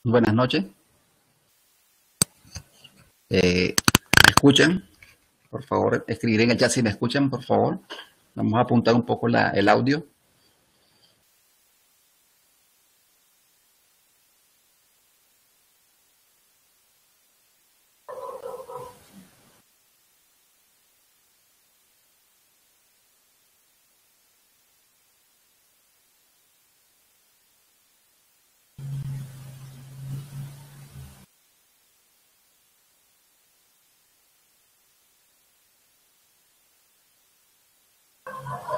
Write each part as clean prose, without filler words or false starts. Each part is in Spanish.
Buenas noches. ¿Me escuchan? Por favor, escribir en el chat si me escuchan, por favor. Vamos a apuntar un poco el audio.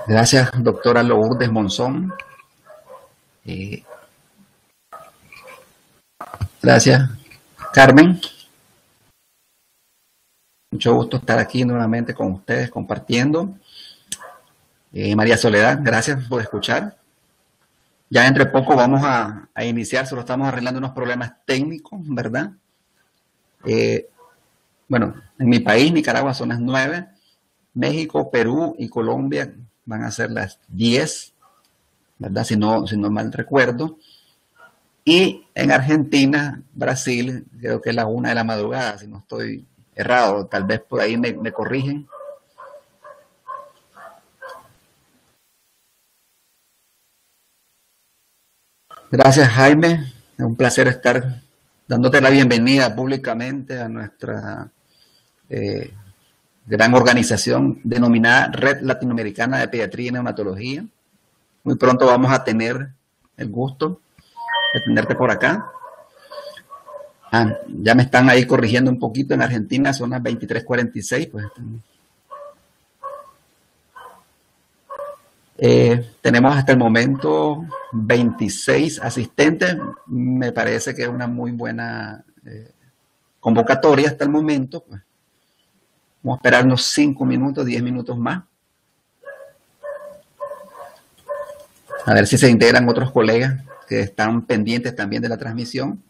Gracias, doctora Lourdes Monzón. Eh, gracias, Carmen. Mucho gusto estar aquí nuevamente con ustedes compartiendo. María Soledad, gracias por escuchar. Ya entre poco vamos a iniciar, solo estamos arreglando unos problemas técnicos, ¿verdad? Eh, bueno, en mi país, Nicaragua, son las 9. México, Perú y Colombia van a ser las 10, ¿verdad? Si no mal recuerdo. Y en Argentina, Brasil, creo que es la 1 de la madrugada, si no estoy errado. Tal vez por ahí me corrigen. Gracias, Jaime. Es un placer estar dándote la bienvenida públicamente a nuestra eh, gran organización denominada Red Latinoamericana de Pediatría y Neonatología. Muy pronto vamos a tener el gusto de tenerte por acá. Ya me están ahí corrigiendo un poquito. En Argentina son las 23:46. Pues, tenemos hasta el momento 26 asistentes. Me parece que es una muy buena convocatoria hasta el momento. Pues, vamos a esperar unos 5 minutos, 10 minutos más. A ver si se integran otros colegas que están pendientes también de la transmisión.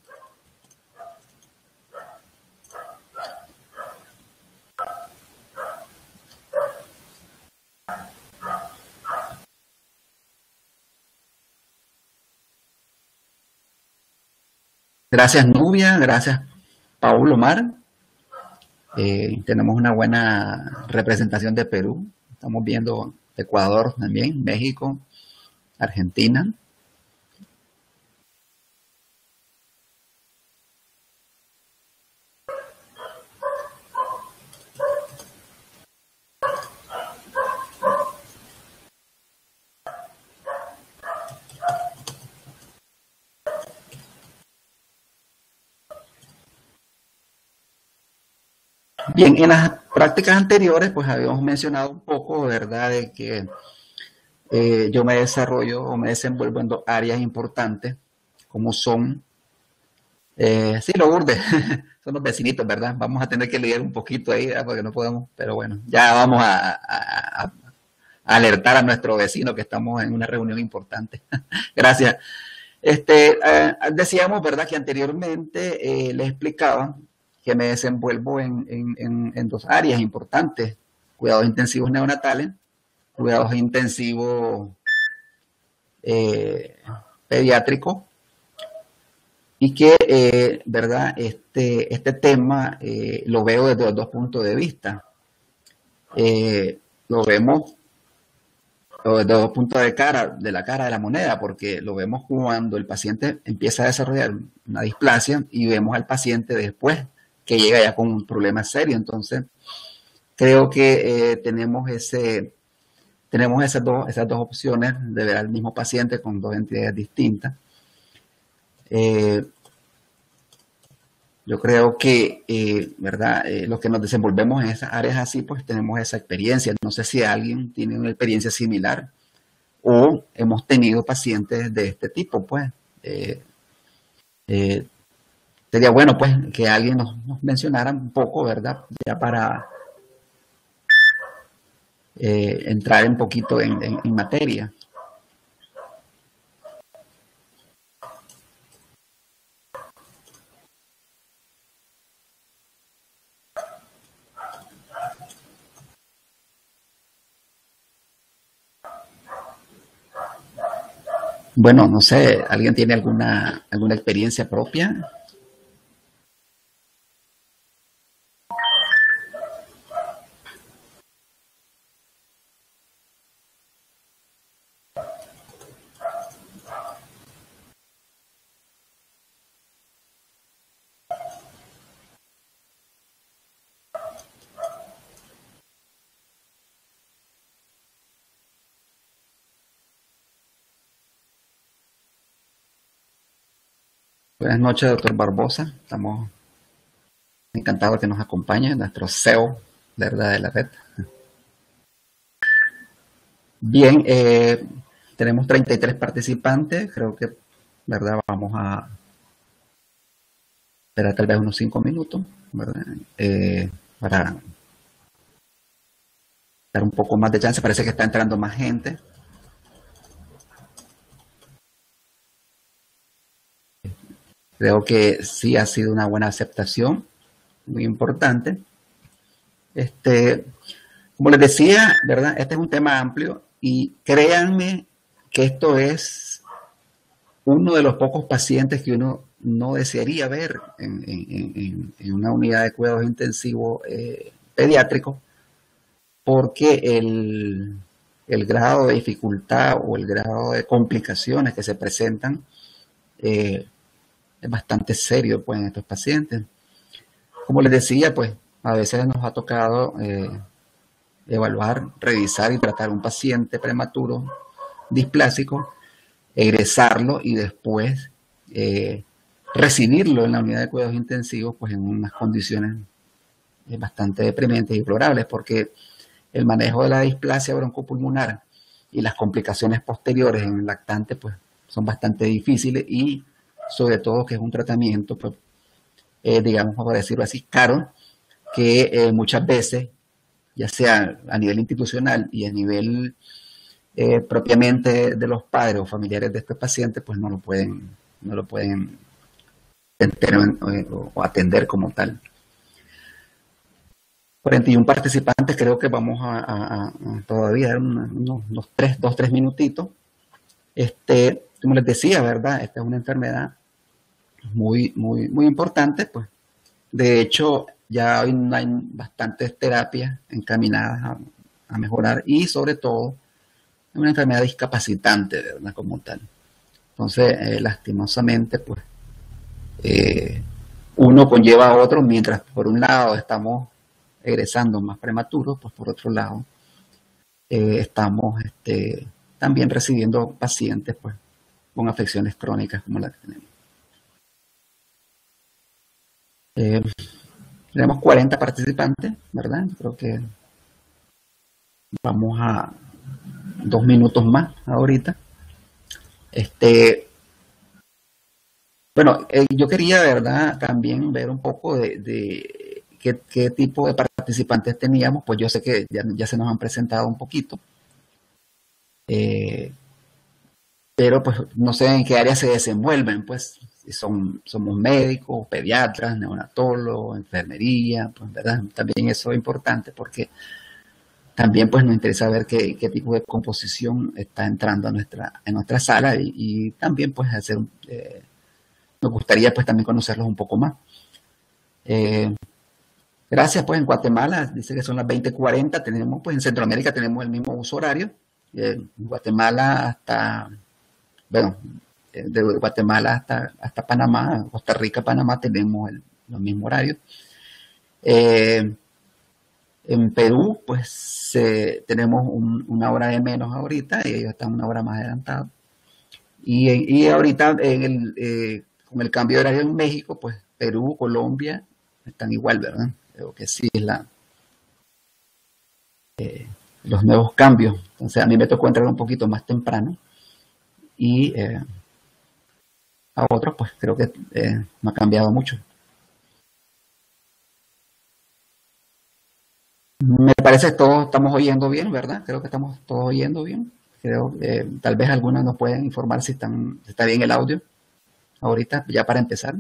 Gracias, Nubia. Gracias, Paul Omar. Tenemos una buena representación de Perú. Estamos viendo Ecuador también, México, Argentina. Bien, en las prácticas anteriores, pues habíamos mencionado un poco, ¿verdad?, de que yo me desarrollo o me desenvuelvo en dos áreas importantes, como son, sí, lo burde, son los vecinitos, ¿verdad? Vamos a tener que leer un poquito ahí, ¿verdad? Porque no podemos, pero bueno, ya vamos a alertar a nuestro vecino que estamos en una reunión importante. Gracias. Decíamos, ¿verdad?, que anteriormente les explicaba que me desenvuelvo en dos áreas importantes: cuidados intensivos neonatales, cuidados intensivos eh, pediátricos, y que, ¿verdad?, este tema lo veo desde los dos puntos de vista. Lo vemos desde dos puntos de la cara de la moneda, porque lo vemos cuando el paciente empieza a desarrollar una displasia y vemos al paciente después que llega ya con un problema serio. Entonces, creo que tenemos esas dos opciones de ver al mismo paciente con dos entidades distintas. Yo creo que, ¿verdad? Los que nos desenvolvemos en esas áreas así, pues tenemos esa experiencia. No sé si alguien tiene una experiencia similar o hemos tenido pacientes de este tipo, pues. Eh, eh, Sería bueno, pues, que alguien nos mencionara un poco, ¿verdad? Ya para entrar un poquito en materia. Bueno, no sé, ¿alguien tiene alguna experiencia propia? Buenas noches, doctor Barbosa. Estamos encantados que nos acompañe, nuestro CEO, ¿verdad?, de la red. Bien, tenemos 33 participantes. Creo que, ¿verdad?, vamos a esperar tal vez unos 5 minutos, ¿verdad? Para dar un poco más de chance. Parece que está entrando más gente. Creo que sí ha sido una buena aceptación, muy importante. Como les decía, ¿verdad? Este es un tema amplio y créanme que esto es uno de los pocos pacientes que uno no desearía ver en una unidad de cuidados intensivos pediátricos, porque el grado de dificultad o el grado de complicaciones que se presentan es bastante serio, pues, en estos pacientes. Como les decía, pues a veces nos ha tocado evaluar, revisar y tratar un paciente prematuro displásico, egresarlo y después recibirlo en la unidad de cuidados intensivos, pues en unas condiciones bastante deprimentes y deplorables, porque el manejo de la displasia broncopulmonar y las complicaciones posteriores en el lactante, pues son bastante difíciles y sobre todo que es un tratamiento, pues, digamos, para decirlo así, caro, que muchas veces, ya sea a nivel institucional y a nivel propiamente de los padres o familiares de estos pacientes, pues no lo pueden o atender como tal. 41 participantes, creo que vamos a todavía dar unos 3 minutitos. Como les decía, ¿verdad? Esta es una enfermedad muy importante, pues. De hecho, ya hoy hay bastantes terapias encaminadas a mejorar y sobre todo es una enfermedad discapacitante, ¿verdad? Como tal. Entonces, lastimosamente, pues, uno conlleva a otro, mientras por un lado estamos egresando más prematuros, pues por otro lado estamos también recibiendo pacientes, pues, con afecciones crónicas como la que tenemos. Eh, Tenemos 40 participantes, ¿verdad? Creo que vamos a 2 minutos más ahorita. Bueno, yo quería, ¿verdad?, también ver un poco de qué tipo de participantes teníamos. Pues yo sé que ya se nos han presentado un poquito, eh, pero pues no sé en qué área se desenvuelven, pues si somos médicos, pediatras, neonatólogos, enfermería, pues, ¿verdad? También eso es importante porque también pues nos interesa ver qué tipo de composición está entrando en nuestra sala y también pues nos gustaría pues también conocerlos un poco más. Eh, Gracias, pues en Guatemala dice que son las 20:40, tenemos pues en Centroamérica tenemos el mismo uso horario. En Guatemala hasta, bueno, de Guatemala hasta Panamá, Costa Rica, Panamá tenemos los mismos horarios. En Perú, pues tenemos una hora de menos ahorita y ellos están una hora más adelantados. Y ahorita con el cambio de horario en México, pues Perú, Colombia están igual, ¿verdad? Creo que sí es los nuevos cambios. Entonces a mí me tocó entrar un poquito más temprano y a otros pues creo que no ha cambiado mucho. Me parece que todos estamos oyendo bien, ¿verdad? Creo que estamos todos oyendo bien. Creo que tal vez algunos nos pueden informar si está bien el audio ahorita, ya para empezar.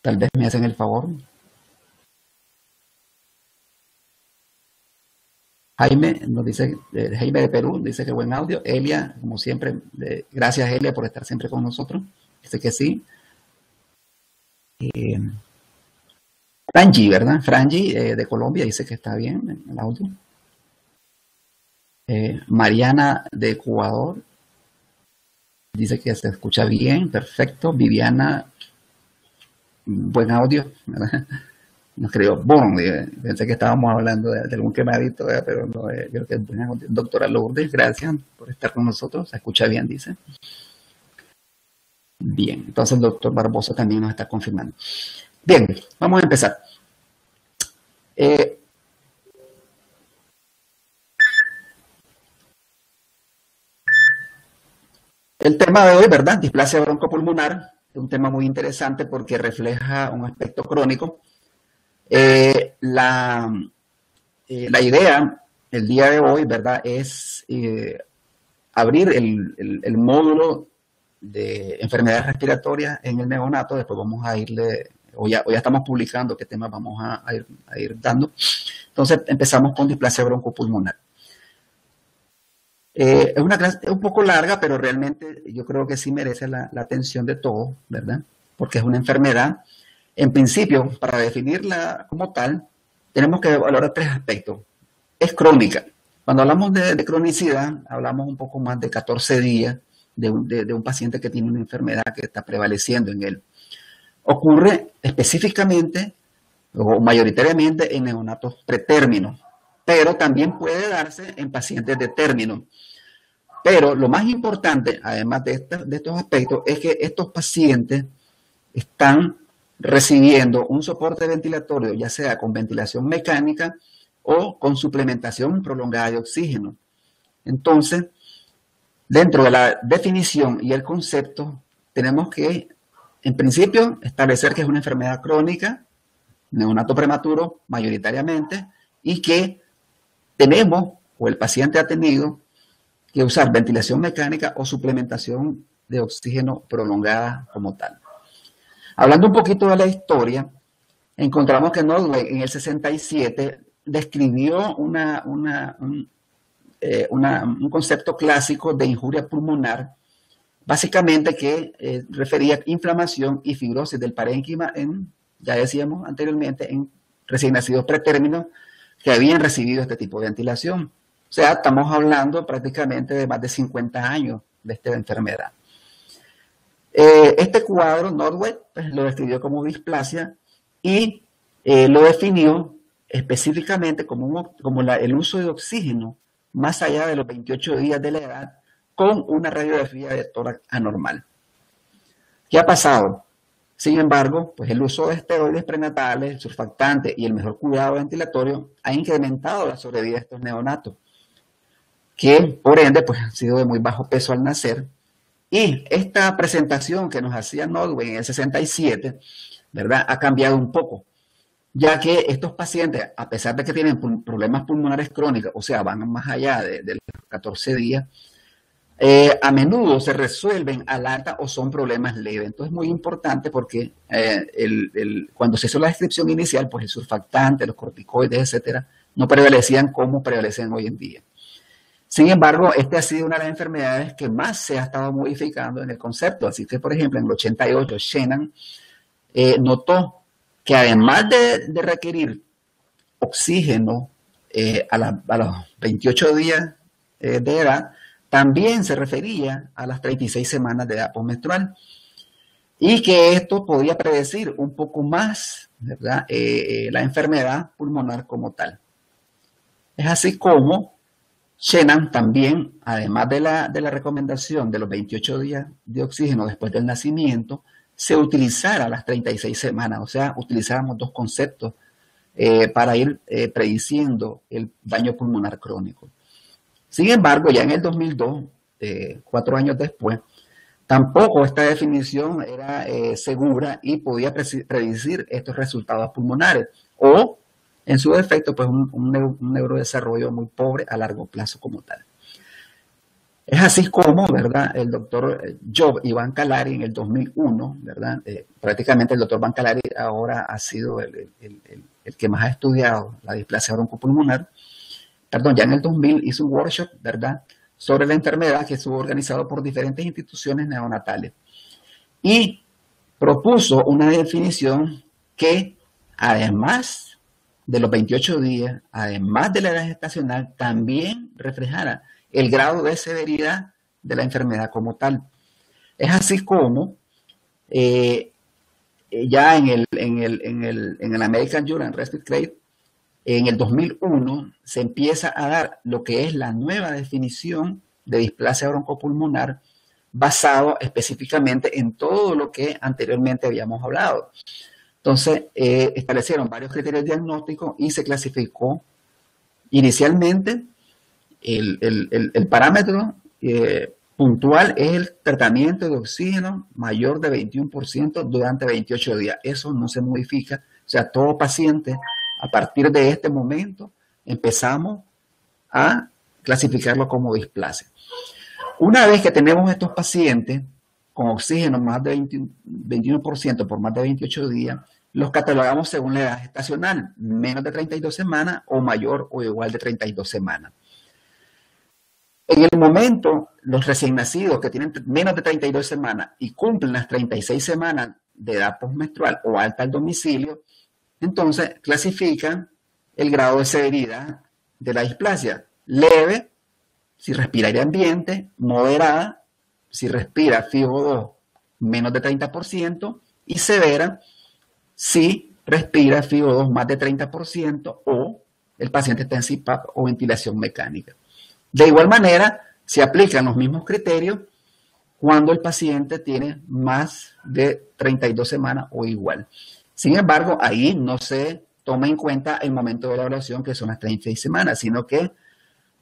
Tal vez me hacen el favor. Jaime nos dice, Jaime de Perú, dice que buen audio. Elia, como siempre, gracias Elia por estar siempre con nosotros. Dice que sí. Frangi, ¿verdad? Frangi de Colombia dice que está bien el audio. Mariana de Ecuador dice que se escucha bien, perfecto. Viviana, buen audio, ¿verdad? No creo, bueno, pensé que estábamos hablando de algún quemadito, ¿verdad? Pero no, creo que es buen audio. Doctora Lourdes, gracias por estar con nosotros, se escucha bien, dice. Bien, entonces el doctor Barbosa también nos está confirmando. Bien, vamos a empezar. El tema de hoy, ¿verdad? Displasia broncopulmonar, es un tema muy interesante porque refleja un aspecto crónico. La idea el día de hoy, ¿verdad? Es abrir el módulo de enfermedades respiratorias en el neonato. Después vamos a irle, o ya estamos publicando qué temas vamos a ir dando. Entonces empezamos con displasia broncopulmonar. Es una clase un poco larga, pero realmente yo creo que sí merece la atención de todos, ¿verdad? Porque es una enfermedad. En principio, para definirla como tal, tenemos que valorar tres aspectos. Es crónica. Cuando hablamos de cronicidad, hablamos un poco más de 14 días de un paciente que tiene una enfermedad que está prevaleciendo en él. Ocurre específicamente o mayoritariamente en neonatos pretérminos, pero también puede darse en pacientes de término. Pero lo más importante, además de estos aspectos, es que estos pacientes están recibiendo un soporte ventilatorio, ya sea con ventilación mecánica o con suplementación prolongada de oxígeno. Entonces, dentro de la definición y el concepto, tenemos que, en principio, establecer que es una enfermedad crónica, neonato prematuro mayoritariamente, y que tenemos, o el paciente ha tenido, que usar ventilación mecánica o suplementación de oxígeno prolongada como tal. Hablando un poquito de la historia, encontramos que Nordway en el 67 describió un concepto clásico de injuria pulmonar, básicamente que refería inflamación y fibrosis del parénquima en, ya decíamos anteriormente, en recién nacidos pretérminos que habían recibido este tipo de ventilación. O sea, estamos hablando prácticamente de más de 50 años de esta enfermedad. Este cuadro, Nordway, pues, lo describió como displasia y lo definió específicamente como el uso de oxígeno más allá de los 28 días de la edad con una radiografía de tórax anormal. ¿Qué ha pasado? Sin embargo, pues el uso de esteroides prenatales, surfactantes y el mejor cuidado ventilatorio ha incrementado la sobrevida de estos neonatos, que por ende pues, han sido de muy bajo peso al nacer. Y esta presentación que nos hacía Nordway en el 67, ¿verdad? Ha cambiado un poco, ya que estos pacientes, a pesar de que tienen problemas pulmonares crónicos, o sea, van más allá de los 14 días, a menudo se resuelven al alta o son problemas leves. Entonces es muy importante porque cuando se hizo la descripción inicial, pues el surfactante, los corticoides, etcétera, no prevalecían como prevalecen hoy en día. Sin embargo, esta ha sido una de las enfermedades que más se ha estado modificando en el concepto. Así que, por ejemplo, en el 88, Shannon notó que además de requerir oxígeno a los 28 días de edad, también se refería a las 36 semanas de edad postmenstrual y que esto podía predecir un poco más, ¿verdad? La enfermedad pulmonar como tal. Es así como Shannon también, además de la recomendación de los 28 días de oxígeno después del nacimiento, se utilizara las 36 semanas, o sea, utilizáramos dos conceptos para ir prediciendo el daño pulmonar crónico. Sin embargo, ya en el 2002, 4 años después, tampoco esta definición era segura y podía predecir estos resultados pulmonares o, en su defecto, pues un neurodesarrollo muy pobre a largo plazo como tal. Es así como, ¿verdad? El doctor Job Iván Calari en el 2001, ¿verdad? Prácticamente el doctor Iván Calari ahora ha sido el que más ha estudiado la displasia broncopulmonar. perdón, ya en el 2000 hizo un workshop, ¿verdad?, sobre la enfermedad que estuvo organizado por diferentes instituciones neonatales. Y propuso una definición que, además de los 28 días, además de la edad gestacional, también reflejara el grado de severidad de la enfermedad como tal. Es así como ya en el American Journal Respiratory, en el 2001 se empieza a dar lo que es la nueva definición de displasia broncopulmonar, basado específicamente en todo lo que anteriormente habíamos hablado. Entonces, establecieron varios criterios diagnósticos y se clasificó inicialmente el parámetro puntual es el tratamiento de oxígeno mayor de 21% durante 28 días. Eso no se modifica. O sea, todo paciente, a partir de este momento, empezamos a clasificarlo como displasia. Una vez que tenemos estos pacientes con oxígeno más de 21% por más de 28 días, los catalogamos según la edad gestacional, menos de 32 semanas o mayor o igual de 32 semanas. En el momento, los recién nacidos que tienen menos de 32 semanas y cumplen las 36 semanas de edad postmenstrual o alta al domicilio, entonces clasifican el grado de severidad de la displasia. Leve, si respira aire ambiente; moderada, si respira FiO2 menos de 30%; y severa, si respira FiO2 más de 30% o el paciente está en CPAP o ventilación mecánica. De igual manera, se aplican los mismos criterios cuando el paciente tiene más de 32 semanas o igual. Sin embargo, ahí no se toma en cuenta el momento de la evaluación, que son las 36 semanas, sino que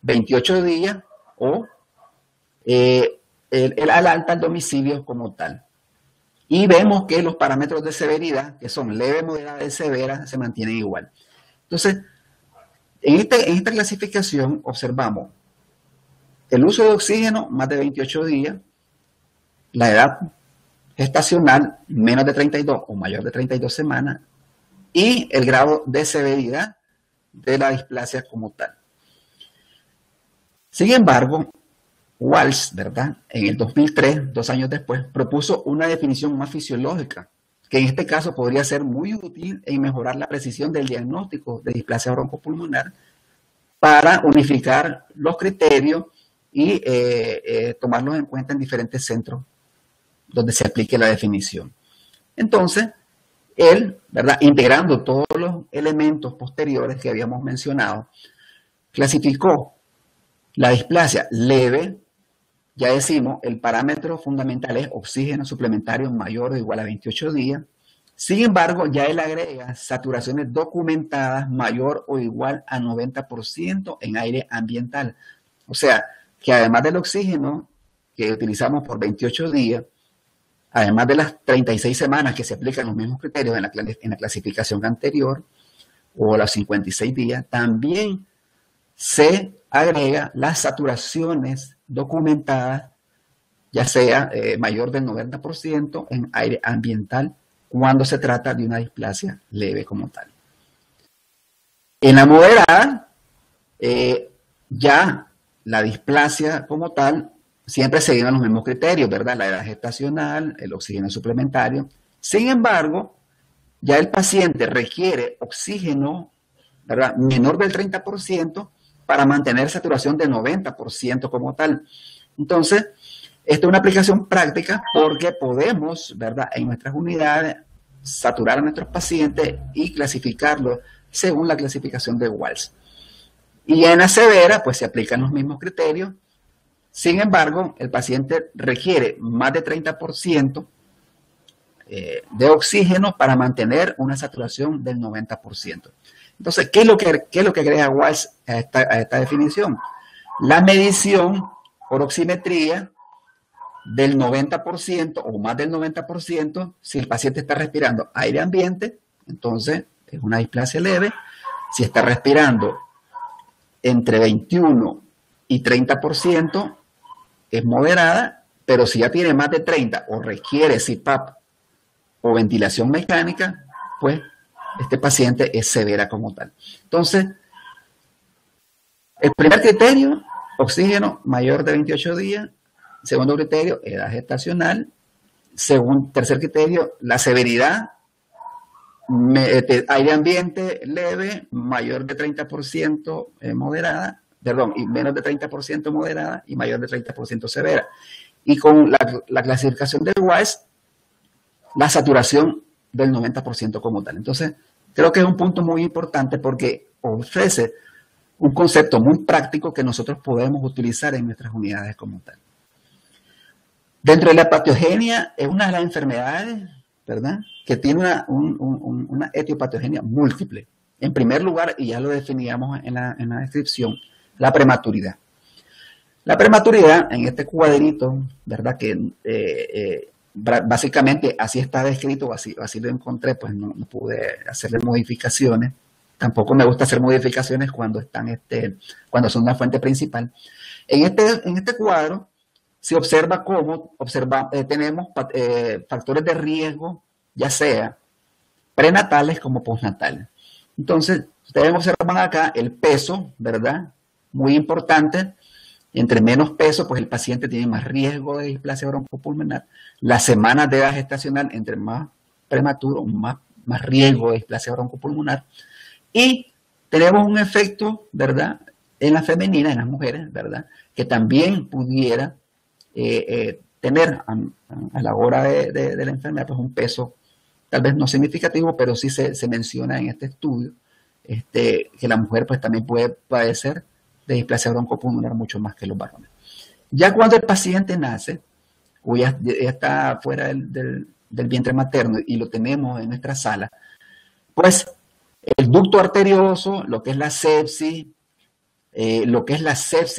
28 días o el alta al domicilio como tal. Y vemos que los parámetros de severidad, que son leve, moderada y severa, se mantienen igual. Entonces, en esta clasificación observamos el uso de oxígeno más de 28 días, la edad gestacional menos de 32 o mayor de 32 semanas y el grado de severidad de la displasia como tal. Sin embargo, Walsh, ¿verdad?, en el 2003, 2 años después, propuso una definición más fisiológica, que en este caso podría ser muy útil en mejorar la precisión del diagnóstico de displasia broncopulmonar para unificar los criterios y tomarlos en cuenta en diferentes centros donde se aplique la definición. Entonces, él, ¿verdad?, integrando todos los elementos posteriores que habíamos mencionado, clasificó la displasia leve. Ya decimos, el parámetro fundamental es oxígeno suplementario mayor o igual a 28 días. Sin embargo, ya él agrega saturaciones documentadas mayor o igual a 90% en aire ambiental. O sea, que además del oxígeno que utilizamos por 28 días, además de las 36 semanas que se aplican los mismos criterios en la clasificación anterior, o los 56 días, también se agrega las saturaciones documentadas, ya sea mayor del 90% en aire ambiental, cuando se trata de una displasia leve como tal. En la moderada, ya la displasia como tal, siempre seguido los mismos criterios, ¿verdad? La edad gestacional, el oxígeno suplementario. Sin embargo, ya el paciente requiere oxígeno, ¿verdad?, menor del 30% para mantener saturación de 90% como tal. Entonces, esta es una aplicación práctica porque podemos, ¿verdad?, en nuestras unidades saturar a nuestros pacientes y clasificarlos según la clasificación de Walsh. Y en la severa, pues se aplican los mismos criterios. Sin embargo, el paciente requiere más de 30% de oxígeno para mantener una saturación del 90%. Entonces, ¿qué es lo que agrega Walsh a esta definición? La medición por oximetría del 90% o más del 90%, si el paciente está respirando aire ambiente, entonces es una displasia leve. Si está respirando entre 21 y 30%, es moderada, pero si ya tiene más de 30 o requiere CPAP o ventilación mecánica, pues este paciente es severa como tal. Entonces, El primer criterio, oxígeno mayor de 28 días. Segundo criterio, edad gestacional. Tercer criterio, la severidad. Aire ambiente leve, mayor de 30% moderada, perdón, y menos de 30% moderada y mayor de 30% severa. Y con la clasificación del WAES, la saturación del 90% como tal. Entonces, creo que es un punto muy importante porque ofrece un concepto muy práctico que nosotros podemos utilizar en nuestras unidades como tal. Dentro de la patogenia es una de las enfermedades, ¿verdad?, que tiene una etiopatogenia múltiple. En primer lugar, y ya lo definíamos en la descripción, la prematuridad. La prematuridad, en este cuadrito, ¿verdad?, que básicamente así está descrito, así lo encontré, pues no pude hacerle modificaciones. Tampoco me gusta hacer modificaciones cuando cuando son una fuente principal. En este cuadro se observa cómo tenemos factores de riesgo, ya sea prenatales como postnatales. Entonces, ustedes observan acá el peso, ¿verdad? Muy importante. Entre menos peso, pues el paciente tiene más riesgo de displasia broncopulmonar. Las semanas de edad gestacional, entre más prematuro, más riesgo de displasia broncopulmonar. Y tenemos un efecto, ¿verdad?, en la femenina, en las mujeres, ¿verdad?, que también pudiera tener a la hora de la enfermedad, pues un peso tal vez no significativo, pero sí se menciona en este estudio que la mujer pues también puede padecer de displasia broncopulmonar mucho más que los varones. Ya cuando el paciente nace, o ya está fuera del vientre materno y lo tenemos en nuestra sala, pues el ducto arterioso, lo que es la sepsis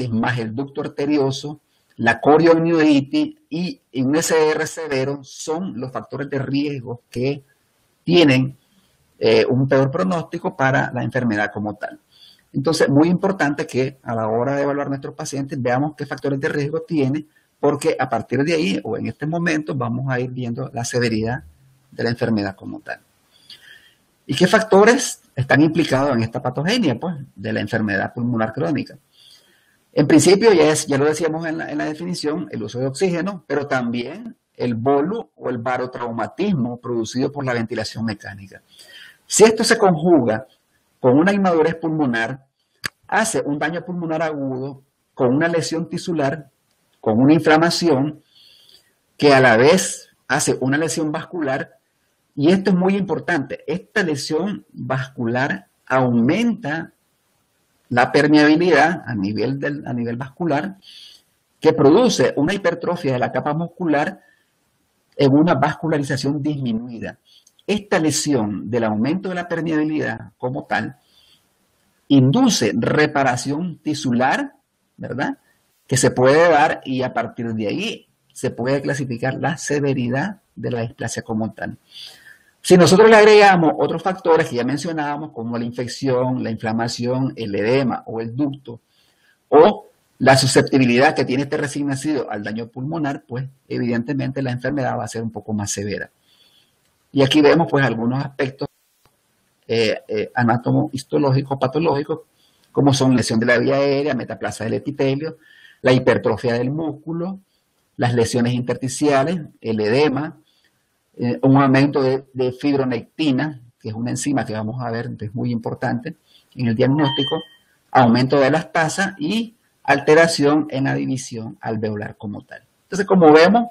más el ducto arterioso, la corioamnionitis y un SR severo son los factores de riesgo que tienen un peor pronóstico para la enfermedad como tal. Entonces, muy importante que a la hora de evaluar a nuestros pacientes veamos qué factores de riesgo tiene, porque a partir de ahí o en este momento vamos a ir viendo la severidad de la enfermedad como tal. ¿Y qué factores están implicados en esta patogenia, pues, de la enfermedad pulmonar crónica? En principio, ya lo decíamos en la definición, el uso de oxígeno, pero también el bolo o el barotraumatismo producido por la ventilación mecánica. Si esto se conjuga con una inmadurez pulmonar, hace un daño pulmonar agudo, con una lesión tisular, con una inflamación, que a la vez hace una lesión vascular, y esto es muy importante, esta lesión vascular aumenta la permeabilidad a nivel vascular, que produce una hipertrofia de la capa muscular en una vascularización disminuida. Esta lesión del aumento de la permeabilidad como tal induce reparación tisular, ¿verdad?, que se puede dar y a partir de ahí se puede clasificar la severidad de la displasia como tal. Si nosotros le agregamos otros factores que ya mencionábamos, como la infección, la inflamación, el edema o el ducto, o la susceptibilidad que tiene este recién nacido al daño pulmonar, pues evidentemente la enfermedad va a ser un poco más severa. Y aquí vemos pues algunos aspectos anatomofisiológicos, patológicos, como son lesión de la vía aérea, metaplasia del epitelio, la hipertrofia del músculo, las lesiones intersticiales, el edema, un aumento de fibronectina, que es una enzima que vamos a ver, que es muy importante en el diagnóstico, aumento de las tasas y alteración en la división alveolar como tal. Entonces, como vemos,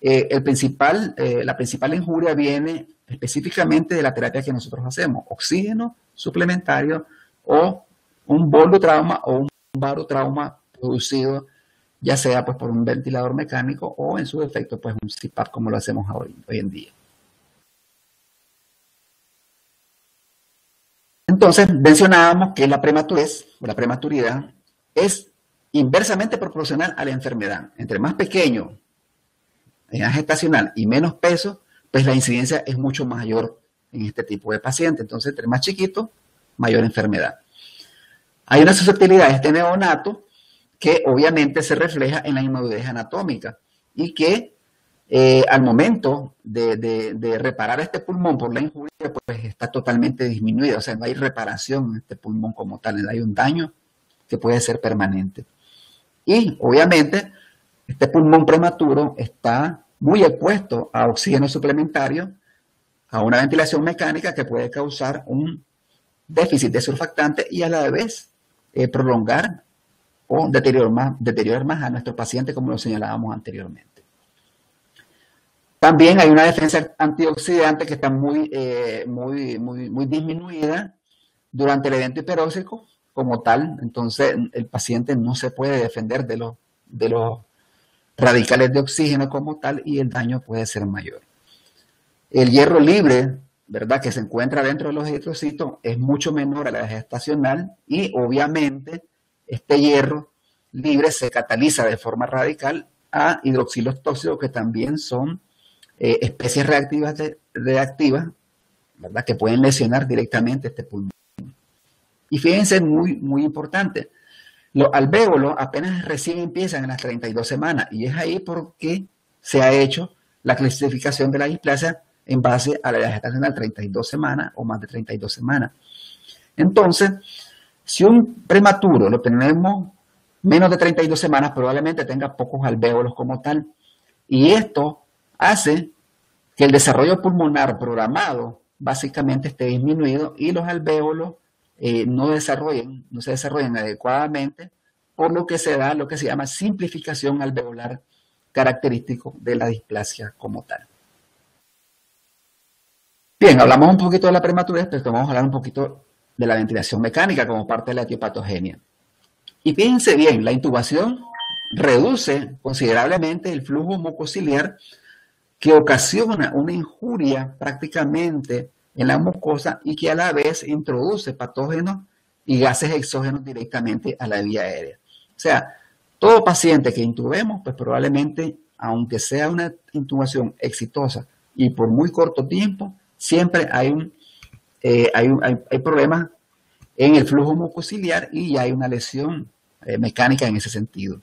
la principal injuria viene específicamente de la terapia que nosotros hacemos, oxígeno suplementario o un bolotrauma o un barotrauma producido ya sea pues por un ventilador mecánico o en su defecto pues un CPAP como lo hacemos hoy en día. Entonces mencionábamos que la prematudez o la prematuridad es inversamente proporcional a la enfermedad. Entre más pequeño, edad gestacional y menos peso, pues la incidencia es mucho mayor en este tipo de pacientes. Entonces, entre más chiquito, mayor enfermedad. Hay una susceptibilidad de este neonato que obviamente se refleja en la inmadurez anatómica y que al momento de reparar este pulmón por la injuria, pues está totalmente disminuida. O sea, no hay reparación en este pulmón como tal, hay un daño que puede ser permanente. Y obviamente este pulmón prematuro está muy expuesto a oxígeno suplementario, a una ventilación mecánica que puede causar un déficit de surfactante y a la vez prolongar o deteriorar más a nuestro paciente, como lo señalábamos anteriormente. También hay una defensa antioxidante que está muy disminuida durante el evento hiperóxico como tal. Entonces el paciente no se puede defender de los radicales de oxígeno como tal y el daño puede ser mayor. El hierro libre, ¿verdad?, que se encuentra dentro de los eritrocitos es mucho menor a la gestacional y obviamente este hierro libre se cataliza de forma radical a hidroxilos tóxicos que también son especies reactivas, ¿verdad?, que pueden lesionar directamente este pulmón. Y fíjense, muy importante, los alvéolos apenas recién empiezan en las 32 semanas y es ahí porque se ha hecho la clasificación de la displasia en base a la edad gestacional, 32 semanas o más de 32 semanas. Entonces, si un prematuro lo tenemos menos de 32 semanas, probablemente tenga pocos alvéolos como tal. Y esto hace que el desarrollo pulmonar programado básicamente esté disminuido y los alvéolos no se desarrollen adecuadamente, por lo que se da lo que se llama simplificación alveolar característico de la displasia como tal. Bien, hablamos un poquito de la prematurez, pero vamos a hablar un poquito de la ventilación mecánica como parte de la etiopatogenia. Y fíjense bien, la intubación reduce considerablemente el flujo mucociliar que ocasiona una injuria prácticamente en la mucosa y que a la vez introduce patógenos y gases exógenos directamente a la vía aérea. O sea, todo paciente que intubemos, pues probablemente, aunque sea una intubación exitosa y por muy corto tiempo, siempre hay problemas en el flujo mucociliar y hay una lesión mecánica en ese sentido.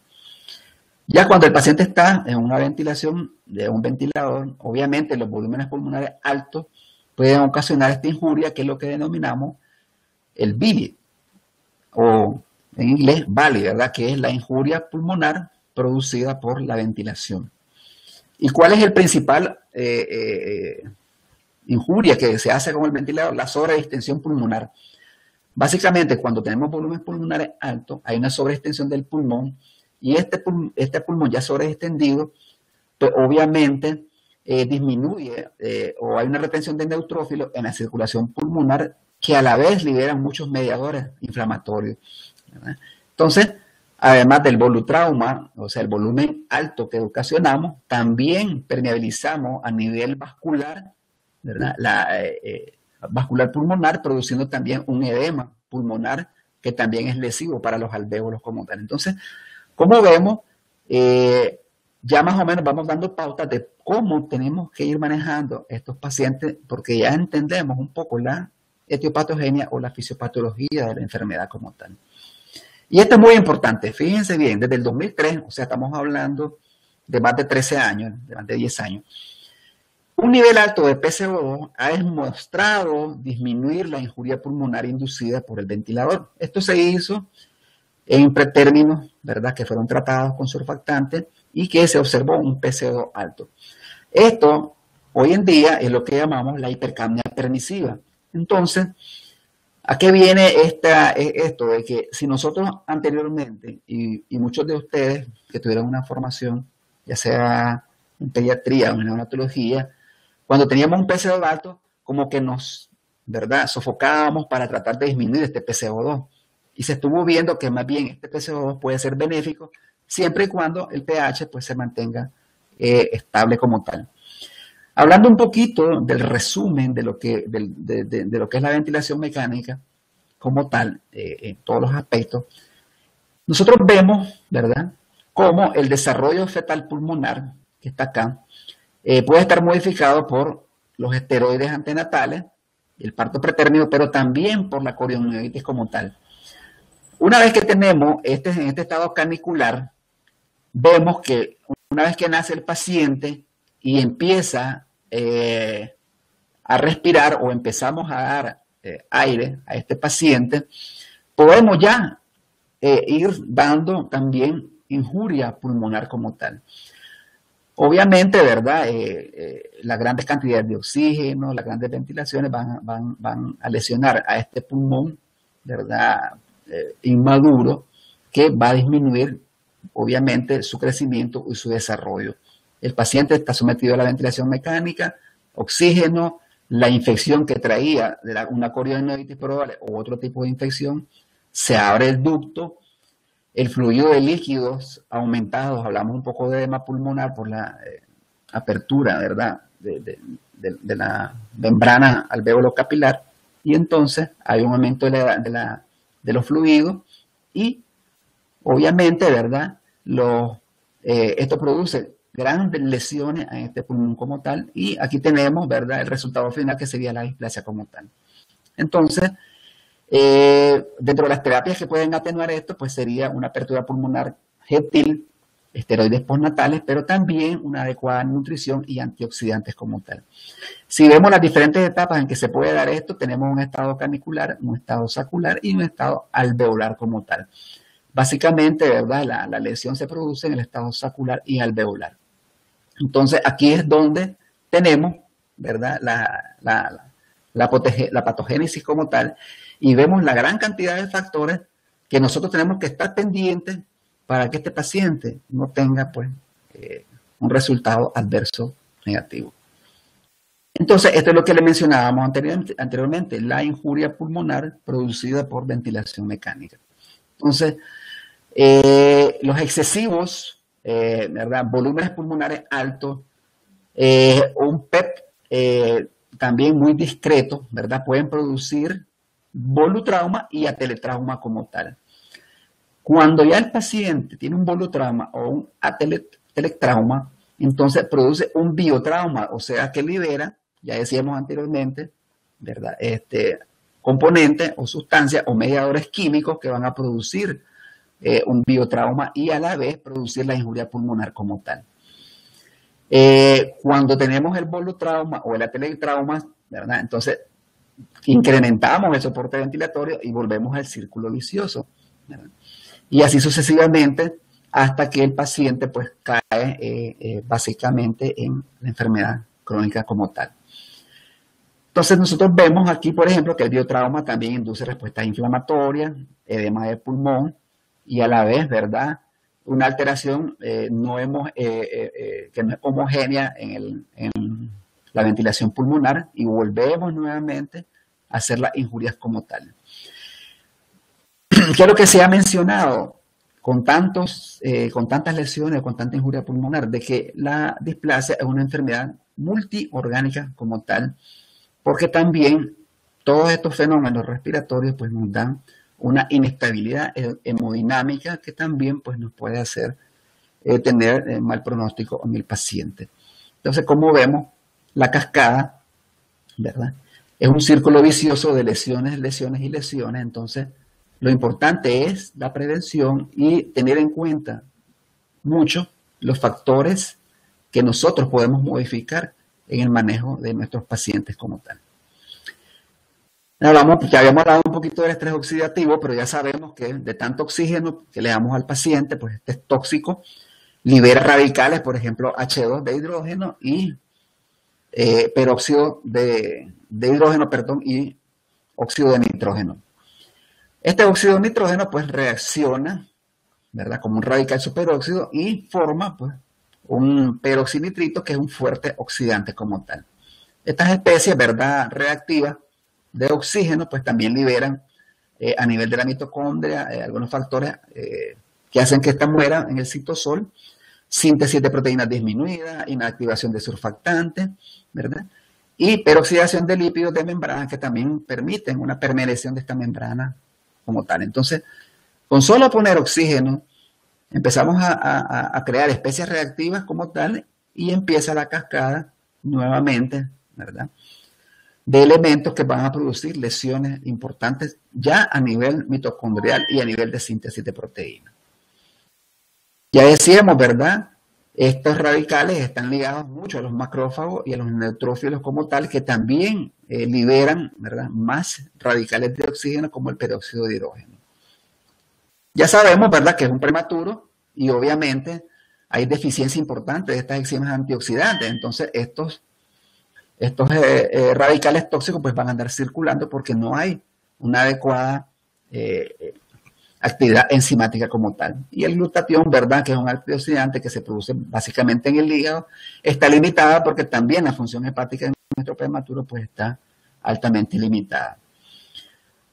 Ya cuando el paciente está en una ventilación de un ventilador, obviamente los volúmenes pulmonares altos pueden ocasionar esta injuria, que es lo que denominamos el VIVI, o en inglés VALI, ¿verdad?, que es la injuria pulmonar producida por la ventilación. ¿Y cuál es el principal injuria que se hace con el ventilador? La sobredistensión pulmonar. Básicamente, cuando tenemos volúmenes pulmonares altos, hay una sobreextensión del pulmón y este pulmón ya sobreextendido, pues obviamente disminuye o hay una retención de neutrófilos en la circulación pulmonar que a la vez liberan muchos mediadores inflamatorios, ¿verdad? Entonces, además del volutrauma, o sea, el volumen alto que ocasionamos, también permeabilizamos a nivel vascular, ¿verdad?, vascular pulmonar, produciendo también un edema pulmonar que también es lesivo para los alvéolos como tal. Entonces, como vemos, ya más o menos vamos dando pautas de cómo tenemos que ir manejando estos pacientes, porque ya entendemos un poco la etiopatogenia o la fisiopatología de la enfermedad como tal. Y esto es muy importante, fíjense bien, desde el 2003, o sea, estamos hablando de más de 13 años, de más de 10 años, un nivel alto de PCO2 ha demostrado disminuir la injuria pulmonar inducida por el ventilador. Esto se hizo en pretérminos, ¿verdad?, que fueron tratados con surfactantes y que se observó un PCO2 alto. Esto, hoy en día, es lo que llamamos la hipercapnia permisiva. Entonces, ¿a qué viene esto de que si nosotros anteriormente, y muchos de ustedes que tuvieron una formación, ya sea en pediatría o en neonatología, cuando teníamos un PCO2 alto, como que nos, ¿verdad?, sofocábamos para tratar de disminuir este PCO2. Y se estuvo viendo que más bien este PCO2 puede ser benéfico siempre y cuando el pH pues, se mantenga estable como tal. Hablando un poquito del resumen de lo que es la ventilación mecánica como tal, en todos los aspectos, nosotros vemos, ¿verdad?, cómo el desarrollo fetal pulmonar, que está acá, puede estar modificado por los esteroides antenatales, el parto pretérmino, pero también por la corionitis como tal. Una vez que tenemos en este estado canicular, vemos que una vez que nace el paciente y empieza a respirar o empezamos a dar aire a este paciente, podemos ya ir dando también injuria pulmonar como tal. Obviamente, ¿verdad? Las grandes cantidades de oxígeno, las grandes ventilaciones van a lesionar a este pulmón, ¿verdad? Inmaduro, que va a disminuir, obviamente, su crecimiento y su desarrollo. El paciente está sometido a la ventilación mecánica, oxígeno, la infección que traía de una corionitis probable o otro tipo de infección, se abre el ducto, el fluido de líquidos aumentados, hablamos un poco de edema pulmonar por la apertura, ¿verdad?, de la membrana alvéolo capilar, y entonces hay un aumento de los fluidos y obviamente, ¿verdad?, esto produce grandes lesiones en este pulmón como tal, y aquí tenemos, ¿verdad?, el resultado final que sería la displasia como tal. Entonces, dentro de las terapias que pueden atenuar esto, pues sería una apertura pulmonar gentil, esteroides postnatales, pero también una adecuada nutrición y antioxidantes como tal. Si vemos las diferentes etapas en que se puede dar esto, tenemos un estado canicular, un estado sacular y un estado alveolar como tal. Básicamente, ¿verdad?, la lesión se produce en el estado sacular y alveolar. Entonces, aquí es donde tenemos, ¿verdad?, la patogénesis como tal, y vemos la gran cantidad de factores que nosotros tenemos que estar pendientes para que este paciente no tenga, pues, un resultado adverso negativo. Entonces, esto es lo que le mencionábamos anteriormente, la injuria pulmonar producida por ventilación mecánica. Entonces, los excesivos, ¿verdad?, volúmenes pulmonares altos, un PEP también muy discreto, ¿verdad?, pueden producir volutrauma y ateletrauma como tal. Cuando ya el paciente tiene un volutrauma o un ateletrauma, entonces produce un biotrauma, o sea que libera, ya decíamos anteriormente, ¿verdad?, componentes o sustancias o mediadores químicos que van a producir un biotrauma y a la vez producir la injuria pulmonar como tal. Cuando tenemos el volutrauma o el ateletrauma, ¿verdad?, entonces incrementamos el soporte ventilatorio y volvemos al círculo vicioso, ¿verdad?, y así sucesivamente hasta que el paciente pues cae básicamente en la enfermedad crónica como tal. Entonces nosotros vemos aquí, por ejemplo, que el biotrauma también induce respuestas inflamatorias, edema de pulmón y a la vez, ¿verdad?, una alteración que no es homogénea en la ventilación pulmonar y volvemos nuevamente a hacer las injurias como tal. ¿Qué es lo que se ha mencionado con tantas lesiones, con tanta injuria pulmonar? De que la displasia es una enfermedad multiorgánica como tal, porque también todos estos fenómenos respiratorios pues nos dan una inestabilidad hemodinámica que también pues nos puede hacer tener mal pronóstico en el paciente. Entonces, como vemos, la cascada, ¿verdad?, es un círculo vicioso de lesiones, lesiones y lesiones. Entonces, lo importante es la prevención y tener en cuenta mucho los factores que nosotros podemos modificar en el manejo de nuestros pacientes como tal. Ya habíamos hablado un poquito del estrés oxidativo, pero ya sabemos que de tanto oxígeno que le damos al paciente, pues este es tóxico, libera radicales, por ejemplo, H2 de hidrógeno y peróxido de hidrógeno, y óxido de nitrógeno. Este óxido de nitrógeno pues reacciona, ¿verdad?, como un radical superóxido y forma pues un peroxinitrito que es un fuerte oxidante como tal. Estas especies, ¿verdad?, reactivas de oxígeno pues también liberan a nivel de la mitocondria algunos factores que hacen que ésta muera en el citosol, síntesis de proteínas disminuida, inactivación de surfactantes, ¿verdad?, y peroxidación de lípidos de membrana que también permiten una permeación de esta membrana como tal. Entonces, con solo poner oxígeno, empezamos a crear especies reactivas como tal y empieza la cascada nuevamente, ¿verdad?, de elementos que van a producir lesiones importantes ya a nivel mitocondrial y a nivel de síntesis de proteínas. Ya decíamos, ¿verdad?, estos radicales están ligados mucho a los macrófagos y a los neutrófilos como tal, que también liberan, ¿verdad?, más radicales de oxígeno como el peróxido de hidrógeno. Ya sabemos, ¿verdad?, que es un prematuro y obviamente hay deficiencia importante de estas enzimas antioxidantes. Entonces, estos radicales tóxicos pues van a andar circulando porque no hay una adecuada actividad enzimática como tal. Y el glutatión, ¿verdad?, que es un antioxidante que se produce básicamente en el hígado, está limitada porque también la función hepática en nuestro prematuro pues está altamente limitada.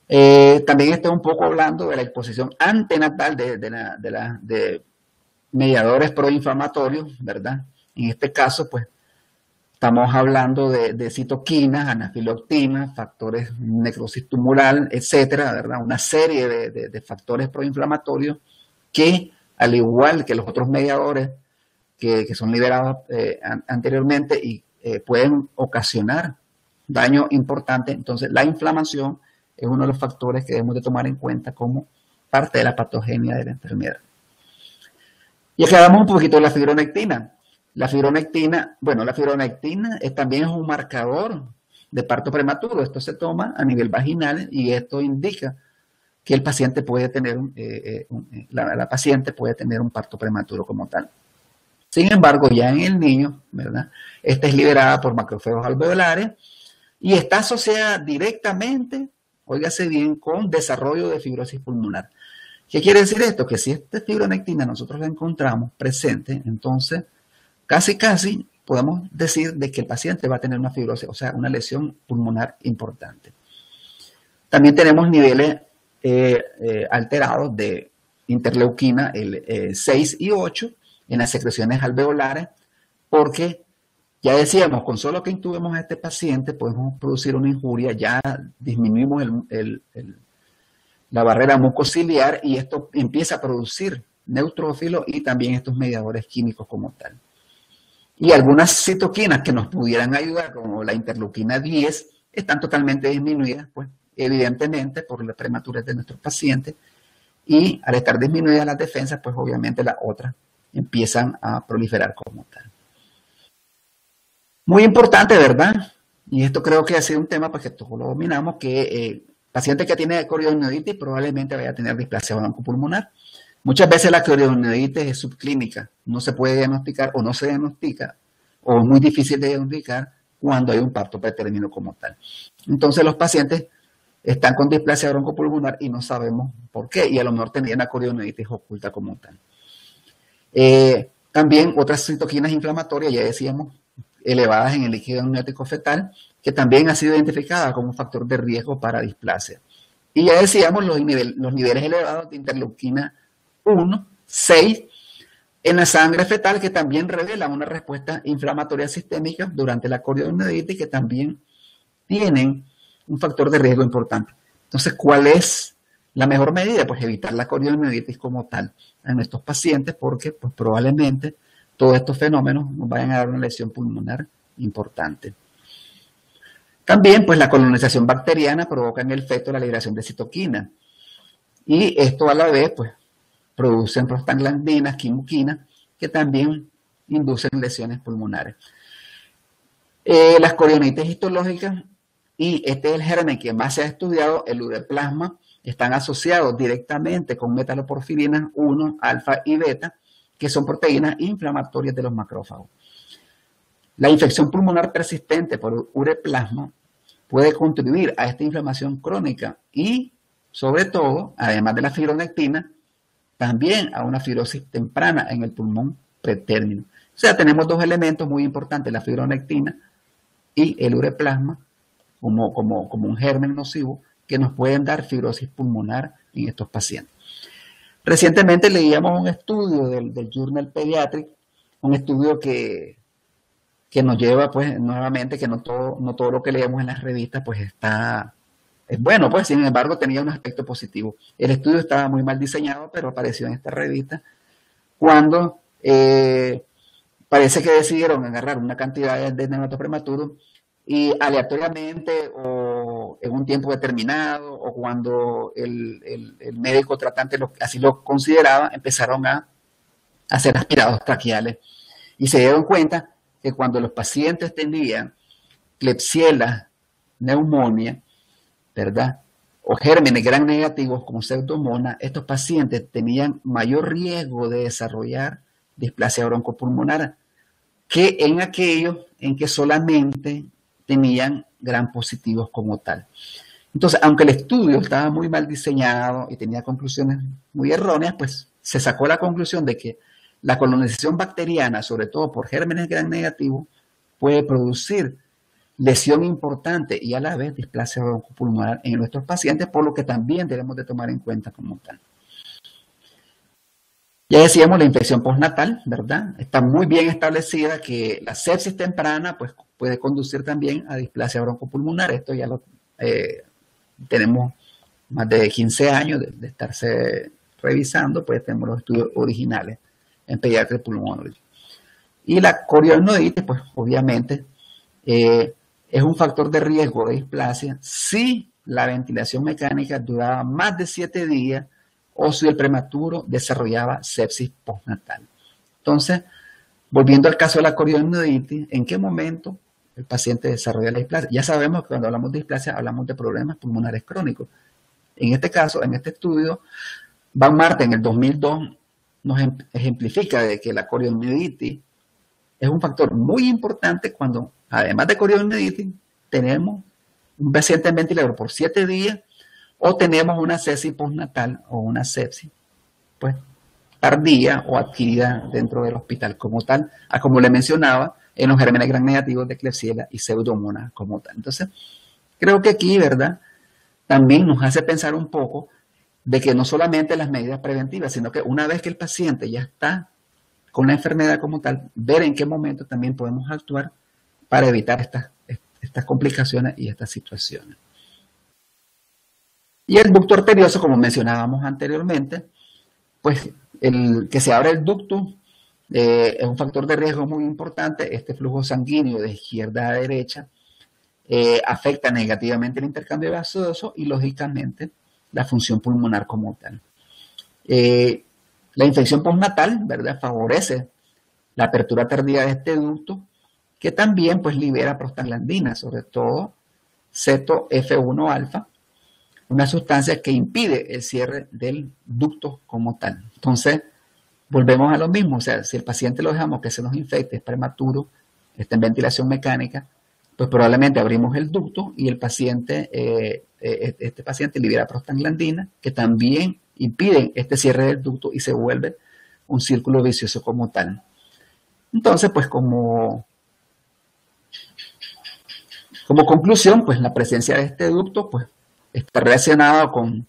También estoy un poco hablando de la exposición antenatal de mediadores proinflamatorios, ¿verdad? En este caso, pues, estamos hablando de citoquinas, anafiloxina, factores necrosis tumoral, etcétera, ¿verdad? Una serie de factores proinflamatorios que, al igual que los otros mediadores que son liberados anteriormente y pueden ocasionar daño importante. Entonces, la inflamación es uno de los factores que debemos de tomar en cuenta como parte de la patogenia de la enfermedad. Y aquí hablamos un poquito de la fibronectina. La fibronectina, bueno, la fibronectina también es un marcador de parto prematuro. Esto se toma a nivel vaginal y esto indica que el paciente puede tener, la paciente puede tener un parto prematuro como tal. Sin embargo, ya en el niño, ¿verdad?, esta es liberada por macrófagos alveolares y está asociada directamente, óigase bien, con desarrollo de fibrosis pulmonar. ¿Qué quiere decir esto? Que si esta fibronectina nosotros la encontramos presente, entonces casi podemos decir de que el paciente va a tener una fibrosis, o sea, una lesión pulmonar importante. También tenemos niveles alterados de interleuquina, el 6 y 8, en las secreciones alveolares, porque ya decíamos, con solo que intubemos a este paciente podemos producir una injuria, ya disminuimos la barrera mucociliar y esto empieza a producir neutrófilos y también estos mediadores químicos como tal. Y algunas citoquinas que nos pudieran ayudar, como la interleuquina 10, están totalmente disminuidas, pues evidentemente por la prematurez de nuestros pacientes, y al estar disminuidas las defensas, pues obviamente las otras empiezan a proliferar como tal. Muy importante, ¿verdad? Y esto creo que ha sido un tema pues, que todos lo dominamos, que paciente que tiene corioniditis probablemente vaya a tener displasia broncopulmonar. Muchas veces la corioniditis es subclínica, no se puede diagnosticar o no se diagnostica, o es muy difícil de diagnosticar cuando hay un parto pretérmino como tal. Entonces los pacientes están con displasia broncopulmonar y no sabemos por qué, y a lo mejor tendrían la corioniditis oculta como tal. También otras citoquinas inflamatorias, ya decíamos, elevadas en el líquido amniótico fetal, que también ha sido identificada como un factor de riesgo para displasia. Y ya decíamos los niveles elevados de interleuquina 1, 6, en la sangre fetal, que también revelan una respuesta inflamatoria sistémica durante la corioniditis, que también tienen un factor de riesgo importante. Entonces, ¿cuál es la mejor medida? Pues evitar la corioniditis como tal en estos pacientes, porque pues, probablemente todos estos fenómenos nos vayan a dar una lesión pulmonar importante. También, pues la colonización bacteriana provoca en el feto la liberación de citoquina. Y esto a la vez, pues, producen prostaglandinas, quimoquinas, que también inducen lesiones pulmonares. Las corionitis histológicas, y este es el germen que más se ha estudiado, el ureplasma, están asociados directamente con metaloporfirinas 1, alfa y beta, que son proteínas inflamatorias de los macrófagos. La infección pulmonar persistente por ureplasma puede contribuir a esta inflamación crónica y, sobre todo, además de la fibronectina, también a una fibrosis temprana en el pulmón pretérmino. O sea, tenemos dos elementos muy importantes, la fibronectina y el ureplasma, como un germen nocivo, que nos pueden dar fibrosis pulmonar en estos pacientes. Recientemente leíamos un estudio del Journal Pediatric, un estudio que nos lleva, pues, nuevamente, que no todo lo que leemos en las revistas, pues, es bueno, pues, sin embargo, tenía un aspecto positivo. El estudio estaba muy mal diseñado, pero apareció en esta revista cuando parece que decidieron agarrar una cantidad de neonatos prematuros y aleatoriamente o en un tiempo determinado o cuando el médico tratante así lo consideraba, empezaron a hacer aspirados traqueales y se dieron cuenta que cuando los pacientes tenían Klebsiella, neumonía, ¿verdad? o gérmenes gram negativos como Pseudomonas, estos pacientes tenían mayor riesgo de desarrollar displasia broncopulmonar que en aquellos en que solamente tenían gram positivos como tal. Entonces, aunque el estudio estaba muy mal diseñado y tenía conclusiones muy erróneas, pues se sacó la conclusión de que la colonización bacteriana, sobre todo por gérmenes gram negativos, puede producir lesión importante y a la vez displasia broncopulmonar en nuestros pacientes, por lo que también debemos de tomar en cuenta como tal. Ya decíamos la infección postnatal, ¿verdad? Está muy bien establecida que la sepsis temprana pues, puede conducir también a displasia broncopulmonar. Esto ya lo tenemos más de 15 años de estarse revisando, pues tenemos los estudios originales en pediatría y pulmonología. Y la corioidnoides, pues obviamente es un factor de riesgo de displasia si la ventilación mecánica duraba más de 7 días o si el prematuro desarrollaba sepsis postnatal. Entonces, volviendo al caso de la corioidnoides, ¿en qué momento el paciente desarrolla la displasia? Ya sabemos que cuando hablamos de displasia hablamos de problemas pulmonares crónicos. En este caso, en este estudio, Van Marten en el 2002 nos ejemplifica de que la corioidnoides es un factor muy importante cuando, además de corioidnoides, tenemos un paciente en ventilador por 7 días o tenemos una sepsis postnatal o una sepsis pues, tardía o adquirida dentro del hospital como tal, como le mencionaba, en los gérmenes gram negativos de Klebsiella y Pseudomonas como tal. Entonces, creo que aquí, ¿verdad?, también nos hace pensar un poco de que no solamente las medidas preventivas, sino que una vez que el paciente ya está con la enfermedad como tal, ver en qué momento también podemos actuar para evitar estas complicaciones y estas situaciones. Y el ducto arterioso, como mencionábamos anteriormente, pues el que se abra el ducto es un factor de riesgo muy importante. Este flujo sanguíneo de izquierda a derecha afecta negativamente el intercambio gaseoso y lógicamente la función pulmonar como tal. La infección postnatal, ¿verdad?, favorece la apertura tardía de este ducto, que también pues libera prostaglandinas, sobre todo ceto F1-alfa, una sustancia que impide el cierre del ducto como tal. Entonces, volvemos a lo mismo, o sea, si el paciente lo dejamos que se nos infecte, es prematuro, está en ventilación mecánica, pues probablemente abrimos el ducto y el paciente, este paciente libera prostaglandina, que también impiden este cierre del ducto y se vuelve un círculo vicioso como tal. Entonces, pues como conclusión, pues la presencia de este ducto pues, está relacionada con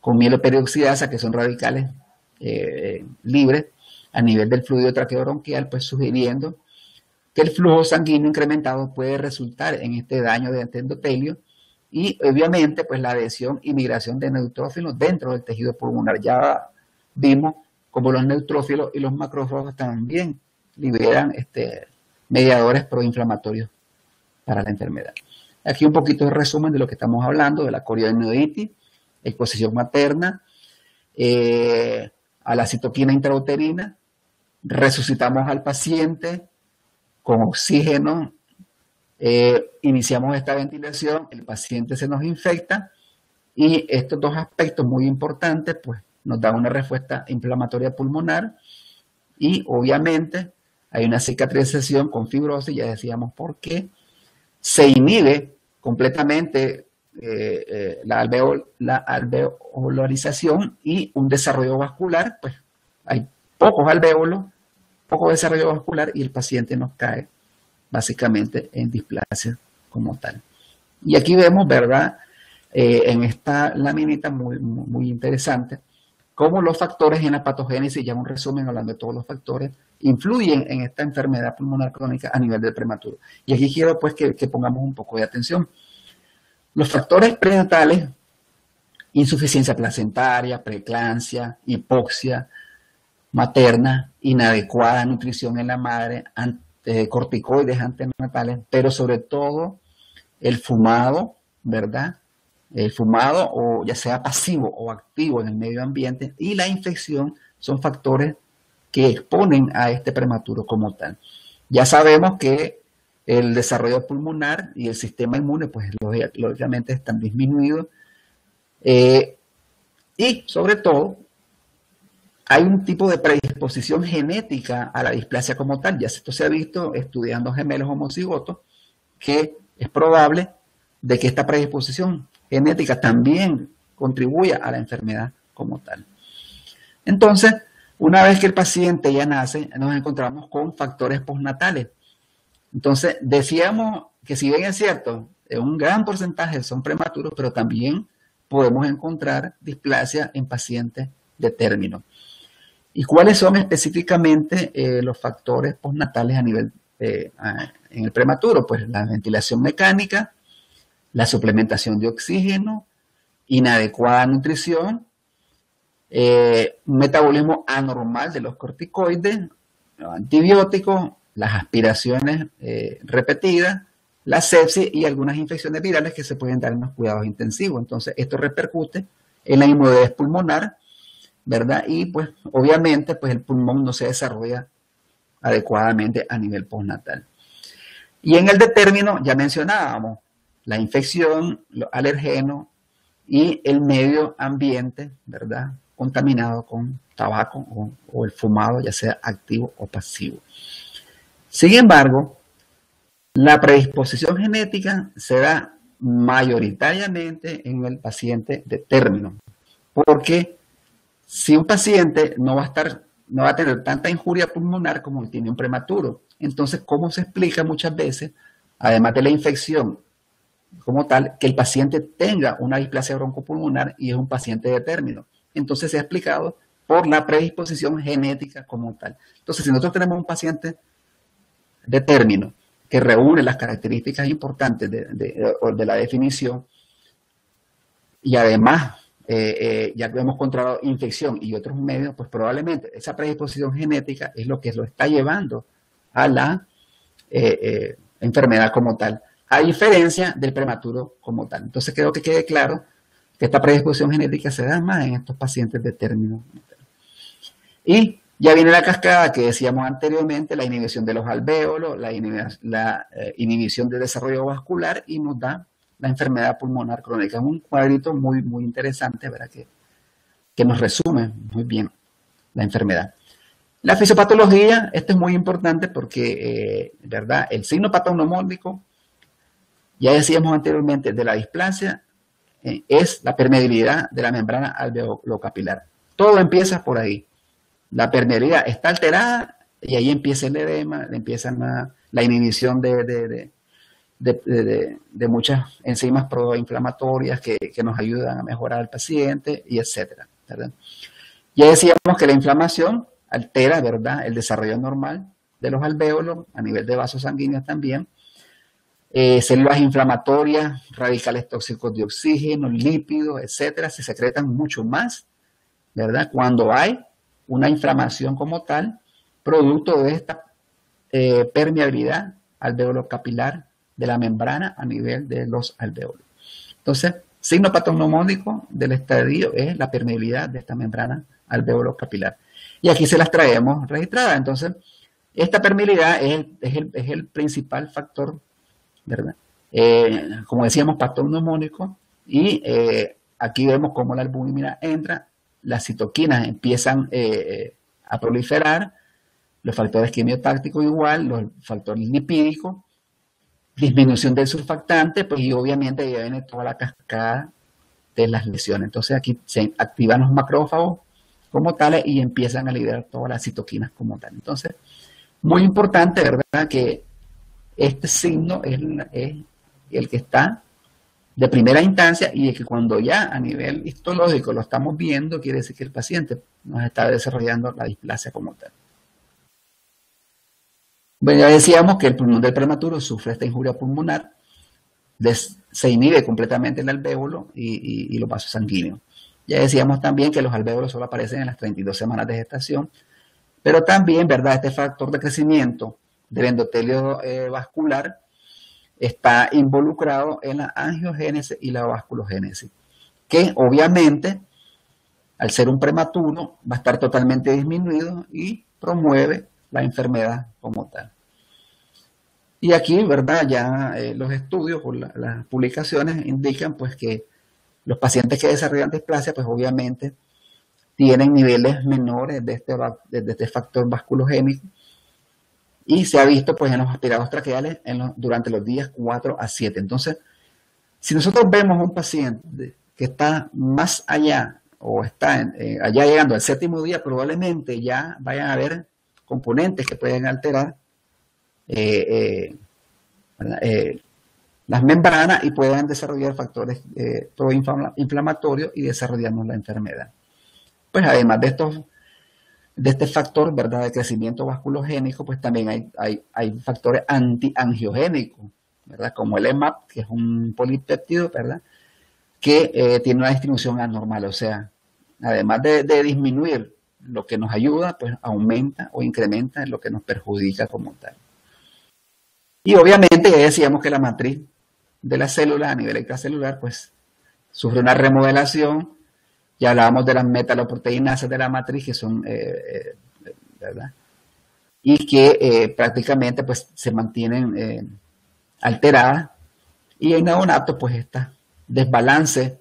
mieloperoxidasa, que son radicales libres a nivel del fluido traqueobronquial, pues sugiriendo que el flujo sanguíneo incrementado puede resultar en este daño de endotelio y obviamente pues la adhesión y migración de neutrófilos dentro del tejido pulmonar. Ya vimos como los neutrófilos y los macrófagos también liberan mediadores proinflamatorios para la enfermedad. Aquí un poquito de resumen de lo que estamos hablando, de la corioidnoides, exposición materna, a la citoquina intrauterina, resucitamos al paciente con oxígeno, iniciamos esta ventilación, el paciente se nos infecta y estos dos aspectos muy importantes pues nos dan una respuesta inflamatoria pulmonar y obviamente hay una cicatrización con fibrosis, ya decíamos por qué, se inhibe completamente la alveolarización y un desarrollo vascular, pues hay pocos alvéolos, poco desarrollo vascular y el paciente nos cae básicamente en displasia como tal. Y aquí vemos, ¿verdad?, en esta laminita muy interesante, cómo los factores en la patogénesis, ya un resumen hablando de todos los factores, influyen en esta enfermedad pulmonar crónica a nivel del prematuro. Y aquí quiero pues que pongamos un poco de atención. Los factores prenatales, insuficiencia placentaria, preeclampsia, hipoxia materna, inadecuada nutrición en la madre, corticoides antenatales, pero sobre todo el fumado, ¿verdad? El fumado, o ya sea pasivo o activo en el medio ambiente, y la infección son factores que exponen a este prematuro como tal. Ya sabemos que el desarrollo pulmonar y el sistema inmune, pues lógicamente están disminuidos Y sobre todo, hay un tipo de predisposición genética a la displasia como tal. Ya esto se ha visto estudiando gemelos homocigotos, que es probable de que esta predisposición genética también contribuya a la enfermedad como tal. Entonces, una vez que el paciente ya nace, nos encontramos con factores postnatales. Entonces, decíamos que si bien es cierto, un gran porcentaje son prematuros, pero también podemos encontrar displasia en pacientes de término. ¿Y cuáles son específicamente los factores postnatales a nivel en el prematuro? Pues la ventilación mecánica, la suplementación de oxígeno, inadecuada nutrición, un metabolismo anormal de los corticoides, los antibióticos, las aspiraciones repetidas, la sepsis y algunas infecciones virales que se pueden dar en los cuidados intensivos. Entonces, esto repercute en la inmunidad pulmonar, ¿verdad? Y pues obviamente pues el pulmón no se desarrolla adecuadamente a nivel postnatal. Y en el de término ya mencionábamos la infección, los alergenos y el medio ambiente, ¿verdad? Contaminado con tabaco o el fumado, ya sea activo o pasivo. Sin embargo, la predisposición genética se da mayoritariamente en el paciente de término, porque si un paciente no va a tener tanta injuria pulmonar como tiene un prematuro, entonces, ¿cómo se explica muchas veces, además de la infección como tal, que el paciente tenga una displasia broncopulmonar y es un paciente de término? Entonces se ha explicado por la predisposición genética como tal. Entonces, si nosotros tenemos un paciente de término que reúne las características importantes de la definición y además ya hemos encontrado infección y otros medios, pues probablemente esa predisposición genética es lo que lo está llevando a la enfermedad como tal, a diferencia del prematuro como tal. Entonces creo que quede claro que esta predisposición genética se da más en estos pacientes de término. Y ya viene la cascada que decíamos anteriormente, la inhibición de los alvéolos, la inhibición del desarrollo vascular y nos da la enfermedad pulmonar crónica. Es un cuadrito muy, muy interesante, ¿verdad? Que nos resume muy bien la enfermedad. La fisiopatología, esto es muy importante porque, ¿verdad? El signo patognomónico, ya decíamos anteriormente, de la displasia, es la permeabilidad de la membrana alveolocapilar. Todo empieza por ahí. La permeabilidad está alterada y ahí empieza el edema, empieza la inhibición de muchas enzimas proinflamatorias que nos ayudan a mejorar al paciente y etcétera, ¿verdad? Ya decíamos que la inflamación altera, ¿verdad?, el desarrollo normal de los alvéolos a nivel de vasos sanguíneos también. Células inflamatorias, radicales tóxicos de oxígeno, lípidos, etcétera, se secretan mucho más, ¿verdad?, cuando hay una inflamación como tal, producto de esta permeabilidad alveolo-capilar de la membrana a nivel de los alvéolos. Entonces, signo patognomónico del estadio es la permeabilidad de esta membrana alveolo-capilar. Y aquí se las traemos registradas. Entonces, esta permeabilidad es el principal factor, ¿verdad? Como decíamos, patognomónico. Y aquí vemos cómo la albúmina entra, las citoquinas empiezan a proliferar, los factores quimiotácticos igual, los factores lipídicos, disminución del surfactante, pues y obviamente ya viene toda la cascada de las lesiones. Entonces aquí se activan los macrófagos como tales y empiezan a liberar todas las citoquinas como tal. Entonces, muy importante, ¿verdad?, que este signo es el que está de primera instancia y que cuando ya a nivel histológico lo estamos viendo, quiere decir que el paciente nos está desarrollando la displasia como tal. Bueno, ya decíamos que el pulmón del prematuro sufre esta injuria pulmonar, se inhibe completamente el alvéolo y los vasos sanguíneos. Ya decíamos también que los alvéolos solo aparecen en las 32 semanas de gestación, pero también, ¿verdad?, este factor de crecimiento del endotelio vascular está involucrado en la angiogénesis y la vasculogénesis, que obviamente, al ser un prematuro, va a estar totalmente disminuido y promueve la enfermedad como tal. Y aquí, ¿verdad?, ya los estudios o las publicaciones indican pues que Los pacientes que desarrollan displasia, pues obviamente tienen niveles menores de este factor vasculogénico y se ha visto pues en los aspirados traqueales durante los días 4 a 7. Entonces, si nosotros vemos a un paciente que está más allá o está allá llegando al séptimo día, probablemente ya vayan a haber componentes que pueden alterar las membranas y puedan desarrollar factores proinflamatorios y desarrollamos la enfermedad. Pues además de este factor, ¿verdad?, de crecimiento vasculogénico, pues también hay factores antiangiogénicos, ¿verdad?, como el EMAP, que es un polipéptido, ¿verdad?, que tiene una distribución anormal, o sea, además de disminuir lo que nos ayuda, pues aumenta o incrementa lo que nos perjudica como tal. Y obviamente ya decíamos que la matriz de la célula a nivel extracelular, pues sufre una remodelación. Ya hablábamos de las metaloproteínasas de la matriz, que son, ¿verdad?, y que prácticamente pues se mantienen alteradas. Y en neonatos, pues este desbalance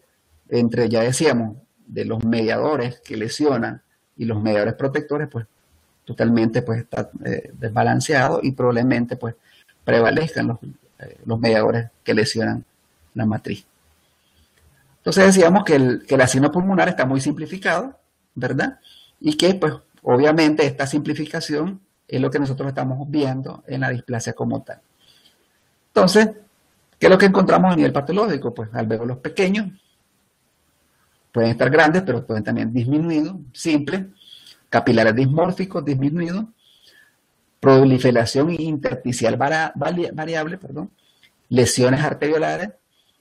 entre, ya decíamos, de los mediadores que lesionan y los mediadores protectores, pues totalmente pues está desbalanceado y probablemente pues prevalezcan los mediadores que lesionan la matriz. Entonces decíamos que el asino pulmonar está muy simplificado, ¿verdad? Y que pues obviamente esta simplificación es lo que nosotros estamos viendo en la displasia como tal. Entonces, ¿qué es lo que encontramos a nivel patológico? Pues alvéolos pequeños, pueden estar grandes, pero pueden también disminuidos, simples, capilares dismórficos disminuidos, proliferación intersticial variable, perdón, lesiones arteriolares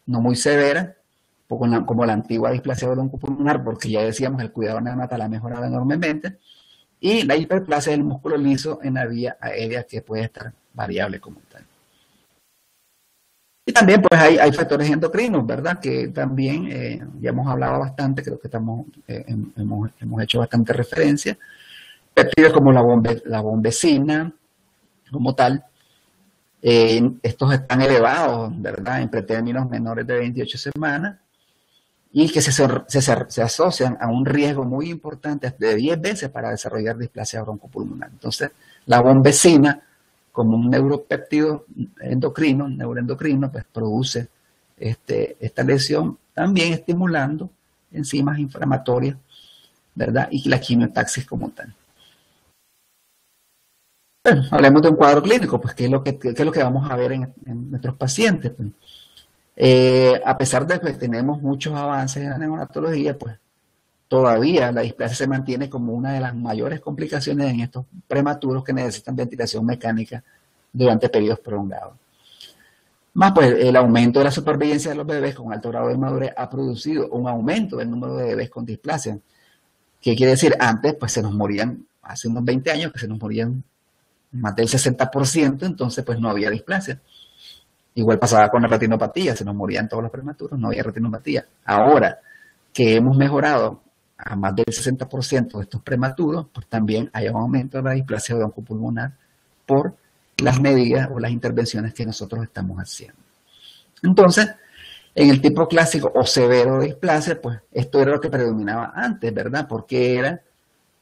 no muy severas, como la antigua displasia broncopulmonar, porque ya decíamos el cuidado neonatal ha mejorado enormemente, y la hiperplasia del músculo liso en la vía aérea, que puede estar variable como tal. Y también pues hay factores endocrinos, ¿verdad?, que también ya hemos hablado bastante, creo que hemos hecho bastante referencia. Péptidos como la bombecina, como tal, estos están elevados, ¿verdad?, en pretérminos menores de 28 semanas y que se asocian a un riesgo muy importante de 10 veces para desarrollar displasia broncopulmonar. Entonces, la bombecina, como un neuropéptido endocrino, neuroendocrino, pues produce esta lesión, también estimulando enzimas inflamatorias, ¿verdad?, y la quimiotaxis como tal. Bueno, hablemos de un cuadro clínico, pues qué es lo que vamos a ver en nuestros pacientes. Pues. A pesar de que tenemos muchos avances en la neonatología, pues todavía la displasia se mantiene como una de las mayores complicaciones en estos prematuros que necesitan ventilación mecánica durante periodos prolongados. Más pues el aumento de la supervivencia de los bebés con alto grado de madurez ha producido un aumento del número de bebés con displasia. ¿Qué quiere decir? Antes pues se nos morían, hace unos 20 años que se nos morían más del 60%, entonces pues no había displasia. Igual pasaba con la retinopatía, se nos morían todos los prematuros, no había retinopatía. Ahora que hemos mejorado a más del 60% de estos prematuros, pues también hay un aumento de la displasia broncopulmonar por las medidas o las intervenciones que nosotros estamos haciendo. Entonces, en el tipo clásico o severo de displasia, pues esto era lo que predominaba antes, ¿verdad? Porque era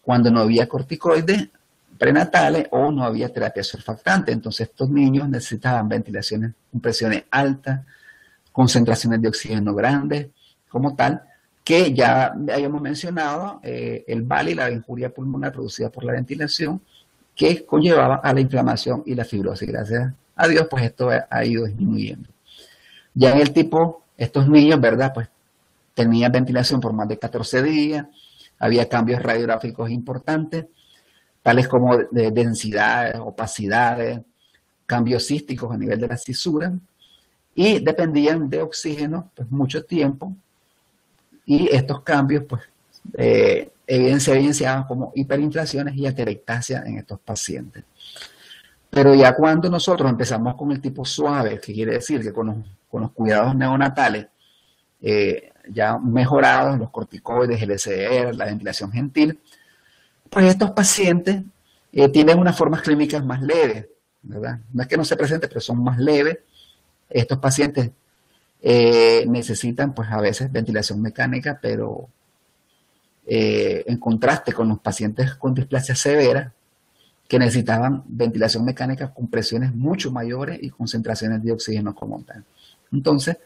cuando no había corticoides prenatales o no había terapia surfactante. Entonces estos niños necesitaban ventilaciones con presiones altas, concentraciones de oxígeno grandes, como tal, que ya habíamos mencionado, el VALI, la injuria pulmonar producida por la ventilación, que conllevaba a la inflamación y la fibrosis. Gracias a Dios, pues esto ha ido disminuyendo. Ya en el tipo, estos niños, ¿verdad? Pues tenían ventilación por más de 14 días, había cambios radiográficos importantes, tales como de densidades, opacidades, cambios císticos a nivel de la cisura, y dependían de oxígeno pues mucho tiempo, y estos cambios pues se evidenciaban como hiperinflaciones y atelectasia en estos pacientes. Pero ya cuando nosotros empezamos con el tipo suave, que quiere decir que con los cuidados neonatales ya mejorados, los corticoides, el SDR, la ventilación gentil, pues estos pacientes tienen unas formas clínicas más leves, ¿verdad? No es que no se presenten, pero son más leves. Estos pacientes necesitan pues a veces ventilación mecánica, pero en contraste con los pacientes con displasia severa, que necesitaban ventilación mecánica con presiones mucho mayores y concentraciones de oxígeno como tal. Entonces,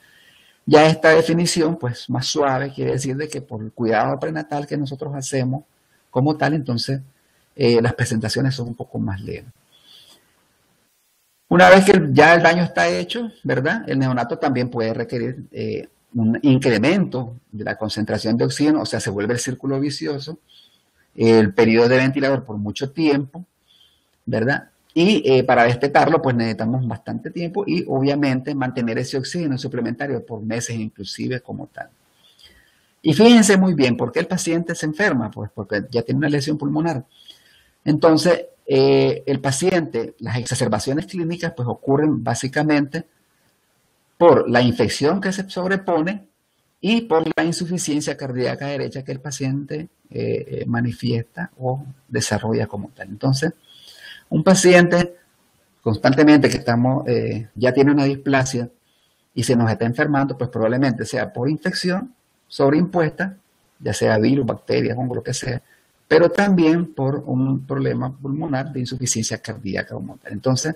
ya esta definición, pues más suave, quiere decir de que por el cuidado prenatal que nosotros hacemos como tal, entonces las presentaciones son un poco más leves. Una vez que ya el daño está hecho, ¿verdad? El neonato también puede requerir un incremento de la concentración de oxígeno, o sea, se vuelve el círculo vicioso, el periodo de ventilador por mucho tiempo, ¿verdad? Y para destetarlo, pues necesitamos bastante tiempo y obviamente mantener ese oxígeno suplementario por meses inclusive como tal. Y fíjense muy bien, ¿por qué el paciente se enferma? Pues porque ya tiene una lesión pulmonar. Entonces, el paciente, las exacerbaciones clínicas pues ocurren básicamente por la infección que se sobrepone y por la insuficiencia cardíaca derecha que el paciente manifiesta o desarrolla como tal. Entonces, un paciente constantemente que ya tiene una displasia y se nos está enfermando, pues probablemente sea por infección sobreimpuesta, ya sea virus, bacterias, hongo, lo que sea, pero también por un problema pulmonar de insuficiencia cardíaca como tal. Entonces,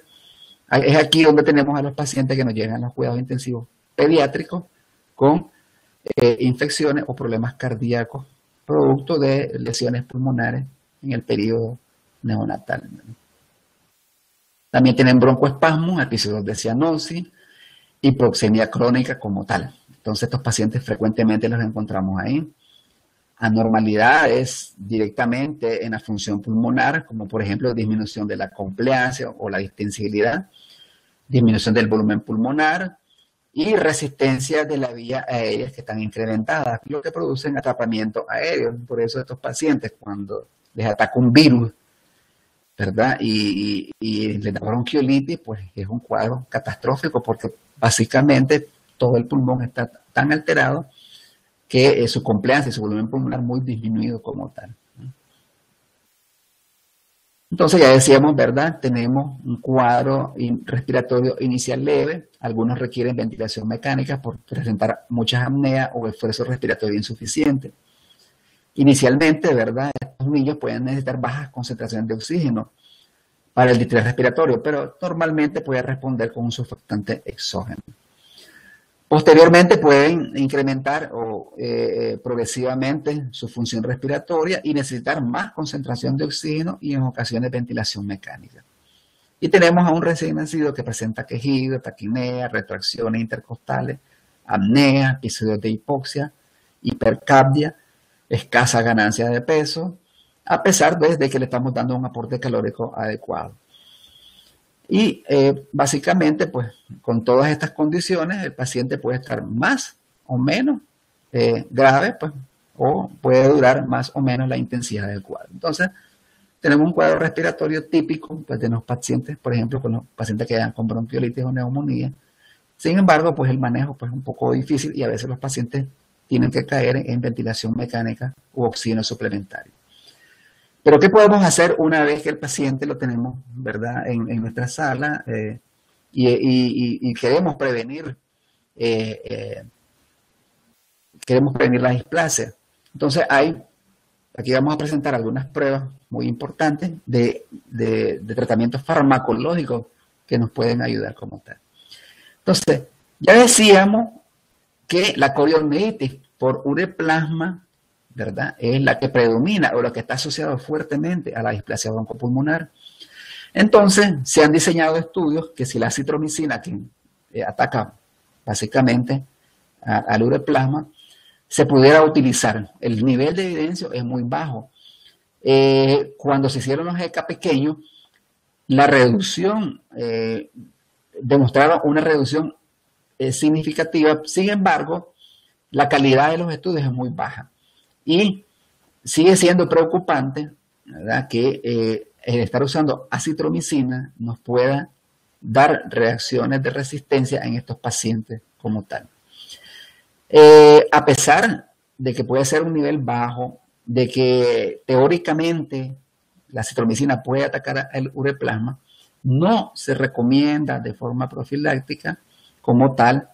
es aquí donde tenemos a los pacientes que nos llegan a los cuidados intensivos pediátricos con infecciones o problemas cardíacos producto de lesiones pulmonares en el periodo neonatal. También tienen broncoespasmos, episodios de cianosis, hipoxemia crónica como tal. Entonces estos pacientes frecuentemente los encontramos ahí. Anormalidades directamente en la función pulmonar, como por ejemplo disminución de la compliancia o la distensibilidad, disminución del volumen pulmonar y resistencia de la vía aérea que están incrementadas, lo que producen atrapamiento aéreo. Por eso estos pacientes cuando les ataca un virus, ¿verdad? Y le da bronquiolitis, pues es un cuadro catastrófico porque básicamente todo el pulmón está tan alterado que su compliancia y su volumen pulmonar muy disminuido como tal. Entonces ya decíamos, ¿verdad? Tenemos un cuadro respiratorio inicial leve, algunos requieren ventilación mecánica por presentar muchas apneas o esfuerzo respiratorio insuficiente. Inicialmente, ¿verdad? Estos niños pueden necesitar bajas concentraciones de oxígeno para el distrés respiratorio, pero normalmente puede responder con un surfactante exógeno. Posteriormente pueden incrementar progresivamente su función respiratoria y necesitar más concentración de oxígeno y en ocasiones ventilación mecánica. Y tenemos a un recién nacido que presenta quejido, taquinea, retracciones intercostales, apnea, episodios de hipoxia, hipercapnia, escasa ganancia de peso, a pesar de que le estamos dando un aporte calórico adecuado. Y básicamente, pues, con todas estas condiciones, el paciente puede estar más o menos grave, pues, o puede durar más o menos la intensidad del cuadro. Entonces, tenemos un cuadro respiratorio típico pues, de los pacientes, por ejemplo, con los pacientes que dan con bronquiolitis o neumonía. Sin embargo, pues el manejo pues, es un poco difícil y a veces los pacientes tienen que caer en ventilación mecánica u oxígeno suplementario. Pero ¿qué podemos hacer una vez que el paciente lo tenemos, ¿verdad?, en nuestra sala y queremos prevenir la displasia? Entonces aquí vamos a presentar algunas pruebas muy importantes de tratamientos farmacológicos que nos pueden ayudar como tal. Entonces, ya decíamos que la corionitis por ureplasma, ¿verdad?, es la que predomina o la que está asociada fuertemente a la displasia broncopulmonar. Entonces, se han diseñado estudios que si la acitromicina, que ataca básicamente al ureplasma, se pudiera utilizar. El nivel de evidencia es muy bajo. Cuando se hicieron los ECA pequeños, la reducción, demostraron una reducción significativa. Sin embargo, la calidad de los estudios es muy baja. Y sigue siendo preocupante, ¿verdad?, que el estar usando acitromicina nos pueda dar reacciones de resistencia en estos pacientes como tal. A pesar de que puede ser un nivel bajo, de que teóricamente la acitromicina puede atacar el ureplasma, no se recomienda de forma profiláctica como tal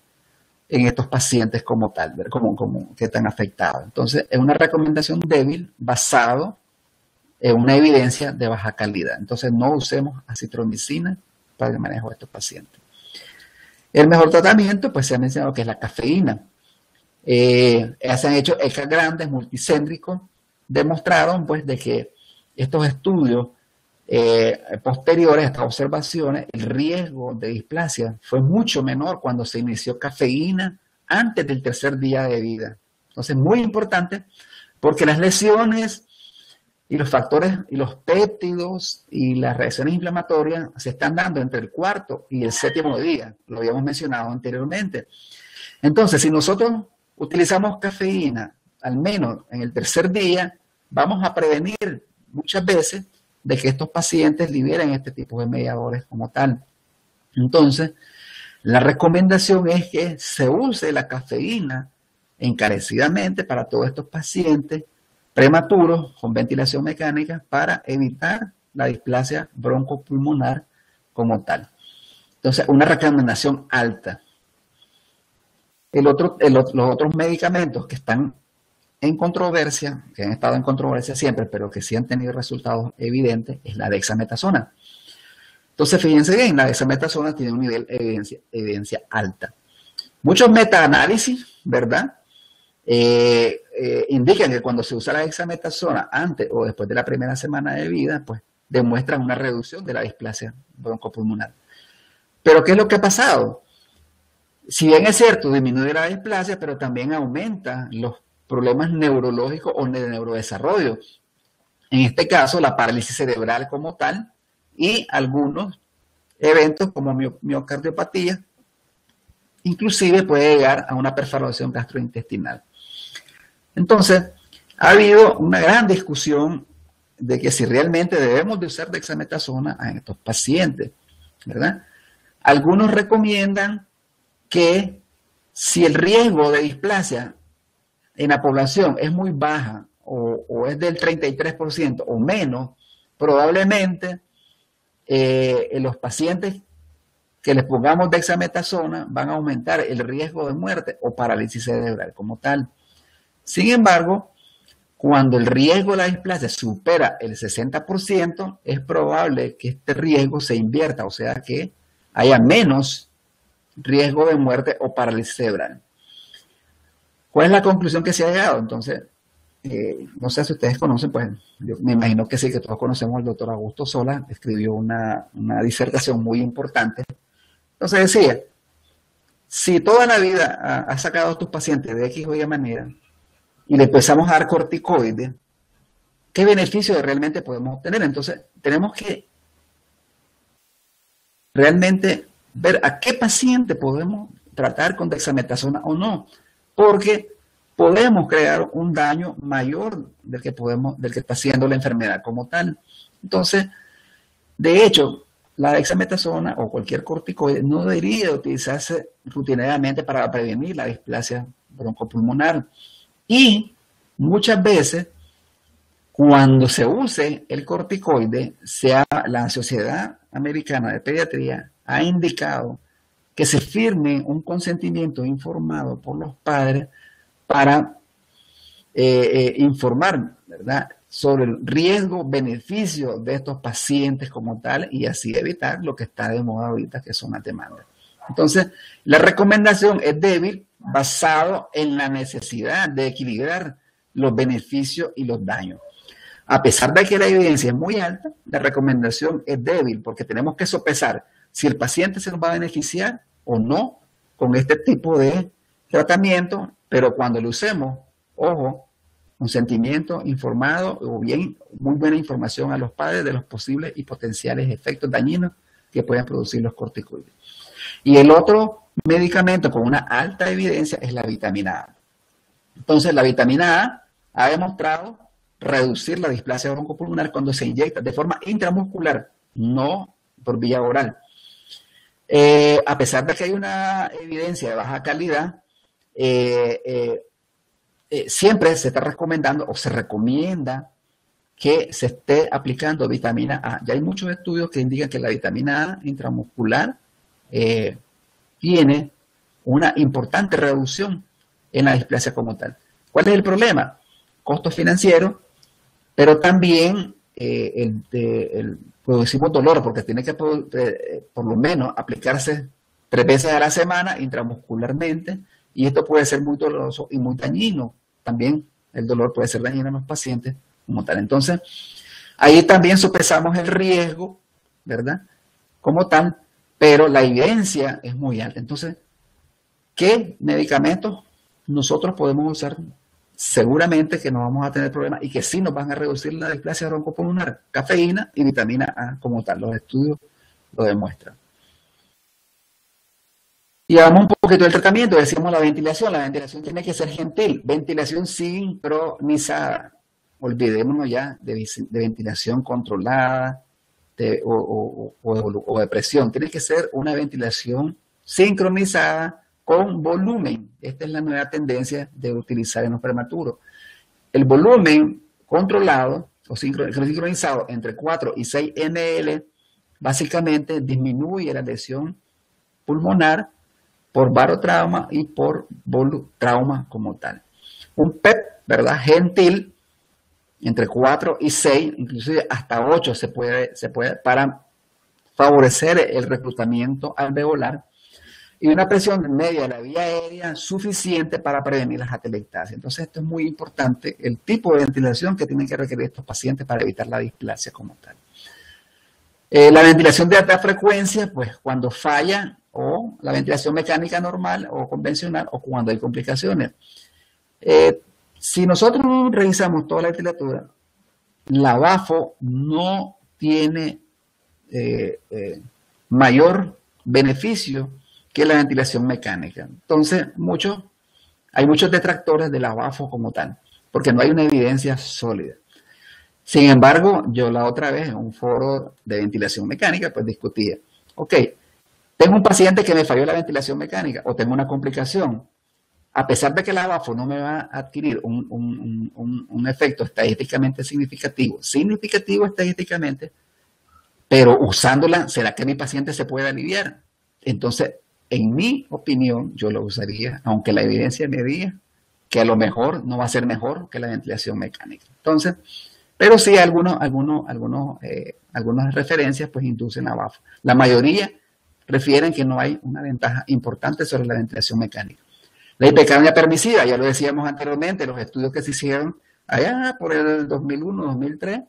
en estos pacientes como tal, como que están afectados. Entonces, es una recomendación débil basado en una evidencia de baja calidad. Entonces, no usemos acitromicina para el manejo de estos pacientes. El mejor tratamiento, pues se ha mencionado que es la cafeína. Se han hecho ECA grandes, multicéntricos, demostraron pues de que estos estudios posteriores a estas observaciones, el riesgo de displasia fue mucho menor cuando se inició cafeína antes del tercer día de vida. Entonces, muy importante, porque las lesiones y los factores y los péptidos y las reacciones inflamatorias se están dando entre el cuarto y el séptimo día, lo habíamos mencionado anteriormente. Entonces, si nosotros utilizamos cafeína, al menos en el tercer día, vamos a prevenir muchas veces de que estos pacientes liberen este tipo de mediadores como tal. Entonces, la recomendación es que se use la cafeína encarecidamente para todos estos pacientes prematuros con ventilación mecánica para evitar la displasia broncopulmonar como tal. Entonces, una recomendación alta. Los otros medicamentos que están en controversia, que han estado en controversia siempre, pero que sí han tenido resultados evidentes, es la dexametasona. Entonces, fíjense bien, la dexametasona tiene un nivel de evidencia alta. Muchos metaanálisis, ¿verdad? Indican que cuando se usa la dexametasona antes o después de la primera semana de vida, pues demuestran una reducción de la displasia broncopulmonar. Pero, ¿qué es lo que ha pasado? Si bien es cierto, disminuye la displasia, pero también aumenta los problemas neurológicos o de neurodesarrollo. En este caso, la parálisis cerebral como tal y algunos eventos como miocardiopatía, inclusive puede llegar a una perforación gastrointestinal. Entonces, ha habido una gran discusión de que si realmente debemos de usar dexametasona en estos pacientes, ¿verdad? Algunos recomiendan que si el riesgo de displasia en la población es muy baja o es del 33% o menos, probablemente en los pacientes que les pongamos dexametasona van a aumentar el riesgo de muerte o parálisis cerebral como tal. Sin embargo, cuando el riesgo de la displasia supera el 60%, es probable que este riesgo se invierta, o sea que haya menos riesgo de muerte o parálisis cerebral. ¿Cuál es la conclusión que se ha llegado? Entonces, no sé si ustedes conocen, pues yo me imagino que sí, que todos conocemos al doctor Augusto Sola, escribió una disertación muy importante. Entonces decía, si toda la vida has sacado a tus pacientes de X o Y manera y le empezamos a dar corticoides, ¿qué beneficio realmente podemos obtener? Entonces, tenemos que realmente ver a qué paciente podemos tratar con dexametasona o no, porque podemos crear un daño mayor del que está haciendo la enfermedad como tal. Entonces, de hecho, la dexametasona o cualquier corticoide no debería utilizarse rutinariamente para prevenir la displasia broncopulmonar. Y muchas veces, cuando se use el corticoide, la Sociedad Americana de Pediatría ha indicado que se firme un consentimiento informado por los padres para informar, ¿verdad?, sobre el riesgo-beneficio de estos pacientes como tal y así evitar lo que está de moda ahorita, que son las demandas. Entonces, la recomendación es débil basado en la necesidad de equilibrar los beneficios y los daños. A pesar de que la evidencia es muy alta, la recomendación es débil porque tenemos que sopesar si el paciente se nos va a beneficiar o no con este tipo de tratamiento, pero cuando lo usemos, ojo, consentimiento informado o bien muy buena información a los padres de los posibles y potenciales efectos dañinos que pueden producir los corticoides. Y el otro medicamento con una alta evidencia es la vitamina A. Entonces, la vitamina A ha demostrado reducir la displasia broncopulmonar cuando se inyecta de forma intramuscular, no por vía oral. A pesar de que hay una evidencia de baja calidad, siempre se está recomendando o se recomienda que se esté aplicando vitamina A. Ya hay muchos estudios que indican que la vitamina A intramuscular tiene una importante reducción en la displasia como tal. ¿Cuál es el problema? Costos financieros, pero también producimos dolor, porque tiene que por lo menos aplicarse 3 veces a la semana intramuscularmente, y esto puede ser muy doloroso y muy dañino. También el dolor puede ser dañino en los pacientes como tal. Entonces, ahí también sopesamos el riesgo, ¿verdad? Como tal, pero la evidencia es muy alta. Entonces, ¿qué medicamentos nosotros podemos usar? Seguramente que no vamos a tener problemas y que sí nos van a reducir la displasia broncopulmonar: cafeína y vitamina A como tal. Los estudios lo demuestran. Y vamos un poquito del tratamiento. Decíamos la ventilación. La ventilación tiene que ser gentil. Ventilación sincronizada. Olvidémonos ya de ventilación controlada o de presión. Tiene que ser una ventilación sincronizada con volumen. Esta es la nueva tendencia de utilizar en los prematuros. El volumen controlado o sincronizado entre 4 y 6 ml básicamente disminuye la lesión pulmonar por barotrauma y por volutrauma como tal. Un PEP, ¿verdad? Gentil, entre 4 y 6, inclusive hasta 8 se puede para favorecer el reclutamiento alveolar, y una presión media de la vía aérea suficiente para prevenir las atelectasias. Entonces, esto es muy importante, el tipo de ventilación que tienen que requerir estos pacientes para evitar la displasia como tal. La ventilación de alta frecuencia, pues cuando falla, o la ventilación mecánica normal o convencional, o cuando hay complicaciones. Si nosotros revisamos toda la literatura, la BAFO no tiene mayor beneficio que la ventilación mecánica. Entonces, hay muchos detractores de la BAFO como tal, porque no hay una evidencia sólida. Sin embargo, yo la otra vez en un foro de ventilación mecánica, pues discutía, ok, tengo un paciente que me falló la ventilación mecánica o tengo una complicación. A pesar de que la BAFO no me va a adquirir un efecto estadísticamente significativo estadísticamente, pero usándola, ¿será que mi paciente se puede aliviar? Entonces, en mi opinión, yo lo usaría, aunque la evidencia me diga que a lo mejor no va a ser mejor que la ventilación mecánica. Entonces, pero sí algunas referencias pues inducen a BAFO. La mayoría refieren que no hay una ventaja importante sobre la ventilación mecánica. La hipercapnia permisiva, ya lo decíamos anteriormente, los estudios que se hicieron allá por el 2001, 2003,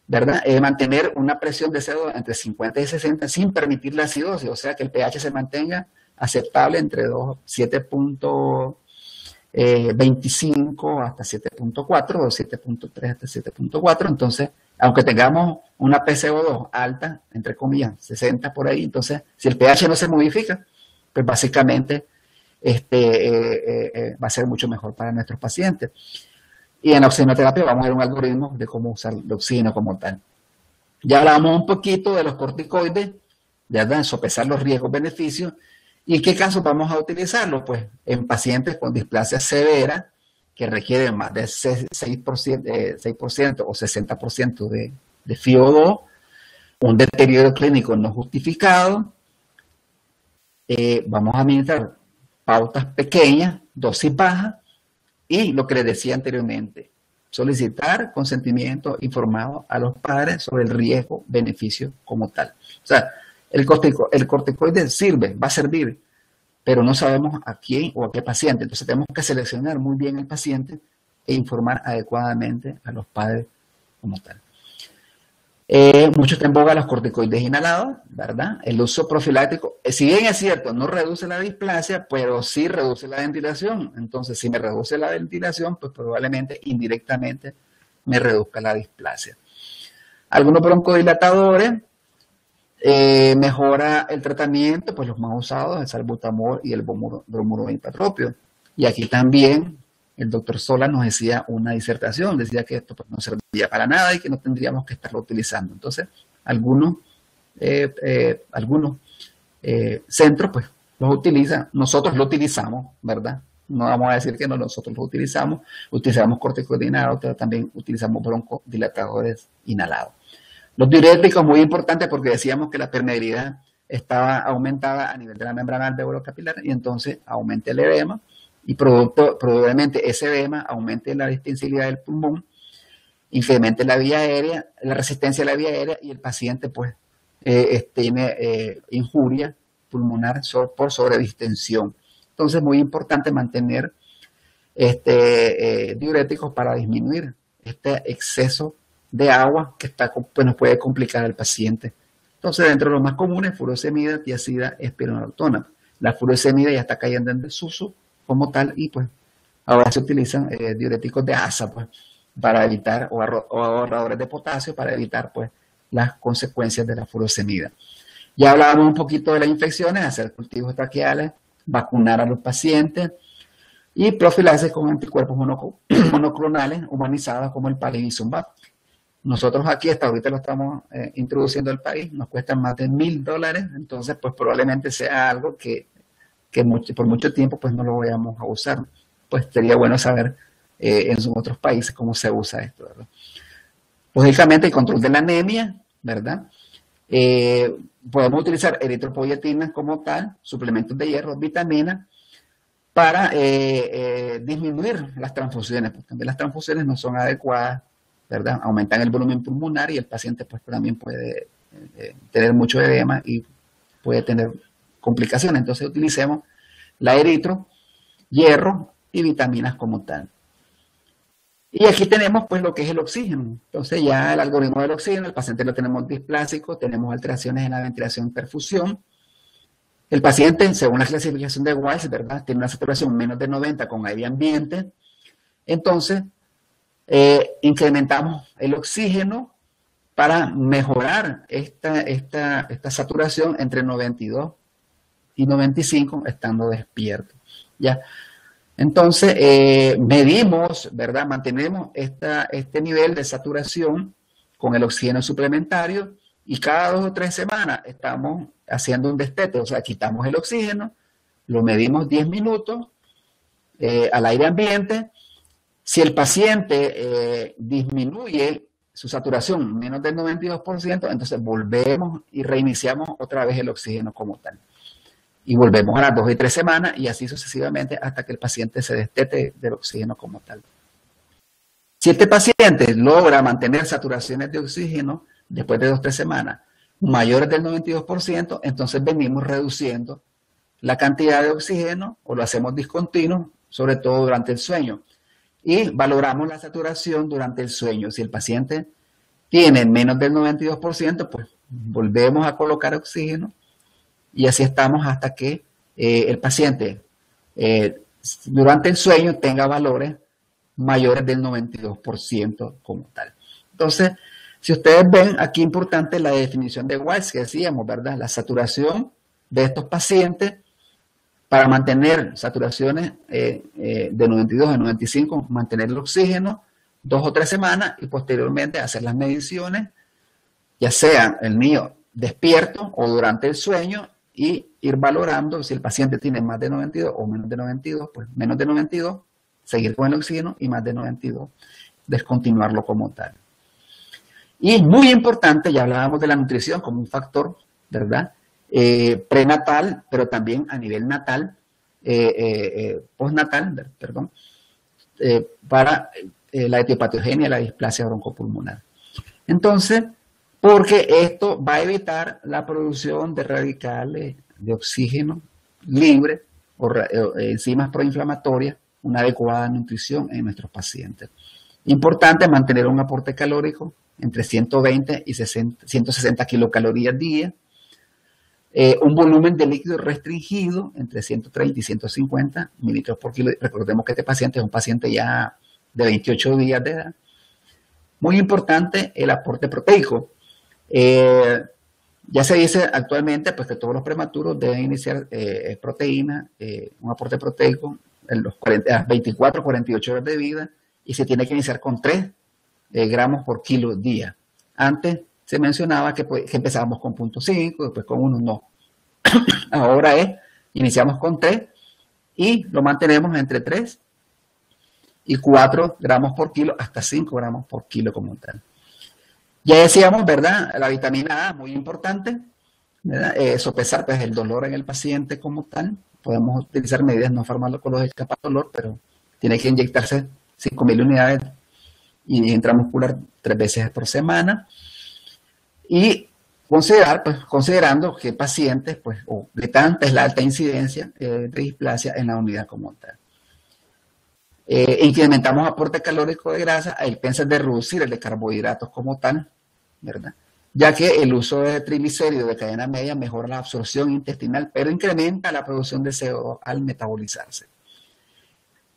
¿verdad? Mantener una presión de CO2 entre 50 y 60 sin permitir la acidosis, o sea que el pH se mantenga aceptable entre 7.25 hasta 7.4 o 7.3 hasta 7.4. Entonces, aunque tengamos una PCO2 alta, entre comillas, 60 por ahí, entonces, si el pH no se modifica, pues básicamente va a ser mucho mejor para nuestros pacientes. Y en la oxigenoterapia vamos a ver un algoritmo de cómo usar el oxígeno como tal. Ya hablamos un poquito de los corticoides, ¿verdad? Sopesar los riesgos-beneficios. ¿Y en qué casos vamos a utilizarlo? Pues en pacientes con displasia severa, que requieren más de 6% o 60% de FiO2, un deterioro clínico no justificado. Vamos a administrar pautas pequeñas, dosis baja, y lo que les decía anteriormente, solicitar consentimiento informado a los padres sobre el riesgo-beneficio como tal. O sea, el corticoide sirve, va a servir, pero no sabemos a quién o a qué paciente. Entonces tenemos que seleccionar muy bien el paciente e informar adecuadamente a los padres como tal. Mucho está en boga los corticoides inhalados, ¿verdad? El uso profiláctico, si bien es cierto, no reduce la displasia, pero sí reduce la ventilación. Entonces, si me reduce la ventilación, pues probablemente indirectamente me reduzca la displasia. Algunos broncodilatadores, mejora el tratamiento, pues los más usados, el salbutamol y el bromuro imipratropio. Y aquí también el doctor Sola nos decía una disertación, decía que esto pues, no servía para nada y que no tendríamos que estarlo utilizando. Entonces, algunos centros pues los utilizan, nosotros lo utilizamos, ¿verdad? No vamos a decir que no, nosotros lo utilizamos corticoides inhalados, pero también utilizamos broncodilatadores inhalados. Los diuréticos, muy importantes porque decíamos que la permeabilidad estaba aumentada a nivel de la membrana alveolo-capilar y entonces aumenta el edema y probablemente ese edema aumente la distensibilidad del pulmón, incremente la vía aérea, la resistencia a la vía aérea y el paciente pues tiene injuria pulmonar por sobredistensión. Entonces es muy importante mantener diuréticos para disminuir este exceso de agua que pues nos puede complicar al paciente. Entonces, dentro de los más comunes, furosemida, tiazida, espironolactona. La furosemida ya está cayendo en desuso como tal y pues ahora se utilizan diuréticos de asa pues, para evitar, o ahorradores de potasio para evitar pues las consecuencias de la furosemida. Ya hablábamos un poquito de las infecciones, hacer cultivos traqueales, vacunar a los pacientes y profilaxis con anticuerpos monoclonales humanizados como el palivizumab. Nosotros aquí hasta ahorita lo estamos introduciendo al país, nos cuestan más de $1,000, entonces pues probablemente sea algo que por mucho tiempo pues no lo vayamos a usar. Pues sería bueno saber en otros países cómo se usa esto, ¿verdad? Lógicamente el control de la anemia, ¿verdad? Podemos utilizar eritropoyetinas como tal, suplementos de hierro, vitaminas, para disminuir las transfusiones, porque también las transfusiones no son adecuadas, ¿verdad? Aumentan el volumen pulmonar y el paciente pues también puede tener mucho edema y puede tener complicaciones. Entonces utilicemos la eritro, hierro y vitaminas como tal. Y aquí tenemos pues lo que es el oxígeno. Entonces ya el algoritmo del oxígeno, el paciente lo tenemos displásico, tenemos alteraciones en la ventilación y perfusión. El paciente, según la clasificación de Weiss, ¿verdad?, tiene una saturación menos de 90 con aire ambiente. Entonces, incrementamos el oxígeno para mejorar esta saturación entre 92 y 95 estando despierto. ¿Ya? Entonces, medimos, ¿verdad?, mantenemos este nivel de saturación con el oxígeno suplementario y cada 2 o 3 semanas estamos haciendo un destete, o sea, quitamos el oxígeno, lo medimos 10 minutos al aire ambiente. Si el paciente disminuye su saturación menos del 92%, entonces volvemos y reiniciamos otra vez el oxígeno como tal. Y volvemos a las 2 y 3 semanas y así sucesivamente hasta que el paciente se destete del oxígeno como tal. Si este paciente logra mantener saturaciones de oxígeno después de 2 o 3 semanas mayores del 92%, entonces venimos reduciendo la cantidad de oxígeno o lo hacemos discontinuo, sobre todo durante el sueño. Y valoramos la saturación durante el sueño. Si el paciente tiene menos del 92%, pues volvemos a colocar oxígeno y así estamos hasta que el paciente durante el sueño tenga valores mayores del 92% como tal. Entonces, si ustedes ven, aquí importante la definición de Weiss que decíamos, ¿verdad? La saturación de estos pacientes para mantener saturaciones de 92 a 95, mantener el oxígeno 2 o 3 semanas y posteriormente hacer las mediciones, ya sea el niño despierto o durante el sueño y ir valorando si el paciente tiene más de 92 o menos de 92, pues menos de 92, seguir con el oxígeno y más de 92, descontinuarlo como tal. Y es muy importante, ya hablábamos de la nutrición como un factor, ¿verdad? Prenatal, pero también a nivel natal, postnatal, perdón, para la etiopatogenia, la displasia broncopulmonar. Entonces, porque esto va a evitar la producción de radicales de oxígeno libre o enzimas proinflamatorias, una adecuada nutrición en nuestros pacientes. Importante mantener un aporte calórico entre 120 y 160 kilocalorías al día, un volumen de líquido restringido entre 130 y 150 mililitros por kilo. Recordemos que este paciente es un paciente ya de 28 días de edad. Muy importante el aporte proteico. Ya se dice actualmente pues, que todos los prematuros deben iniciar proteína, un aporte proteico en los 24 48 horas de vida y se tiene que iniciar con 3 gramos por kilo día. Antes se mencionaba que empezábamos con 0.5, después con 1, no. Ahora iniciamos con 3 y lo mantenemos entre 3 y 4 gramos por kilo hasta 5 gramos por kilo como tal. Ya decíamos, ¿verdad? La vitamina A, muy importante. ¿verdad? Sopesar pues, el dolor en el paciente como tal. Podemos utilizar medidas no farmacológicas para dolor, pero tiene que inyectarse 5.000 unidades y intramuscular 3 veces por semana. Y considerando que pacientes, pues, o de tanta es la alta incidencia de displasia en la unidad como tal. Incrementamos aporte calórico de grasa a expensas de reducir el de carbohidratos como tal, ¿verdad? Ya que el uso de triglicéridos de cadena media mejora la absorción intestinal, pero incrementa la producción de CO2 al metabolizarse.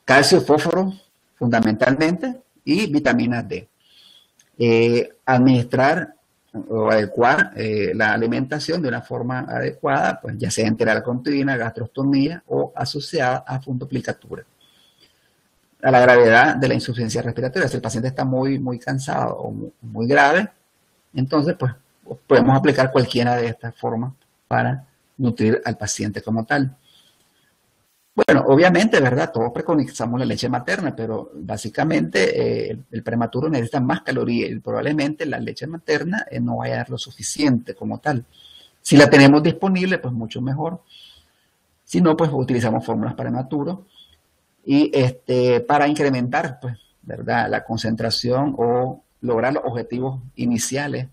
Calcio y fósforo, fundamentalmente, y vitamina D. Administrar o adecuar la alimentación de una forma adecuada, pues ya sea enteral continua, gastrostomía o asociada a fundoplicatura. A la gravedad de la insuficiencia respiratoria, si el paciente está muy cansado o muy grave, entonces pues podemos aplicar cualquiera de estas formas para nutrir al paciente como tal. Bueno, obviamente, ¿verdad? Todos preconizamos la leche materna, pero básicamente el prematuro necesita más calorías y probablemente la leche materna no vaya a dar lo suficiente como tal. Si la tenemos disponible, pues mucho mejor. Si no, pues utilizamos fórmulas prematuros y para incrementar, pues, ¿verdad? La concentración o lograr los objetivos iniciales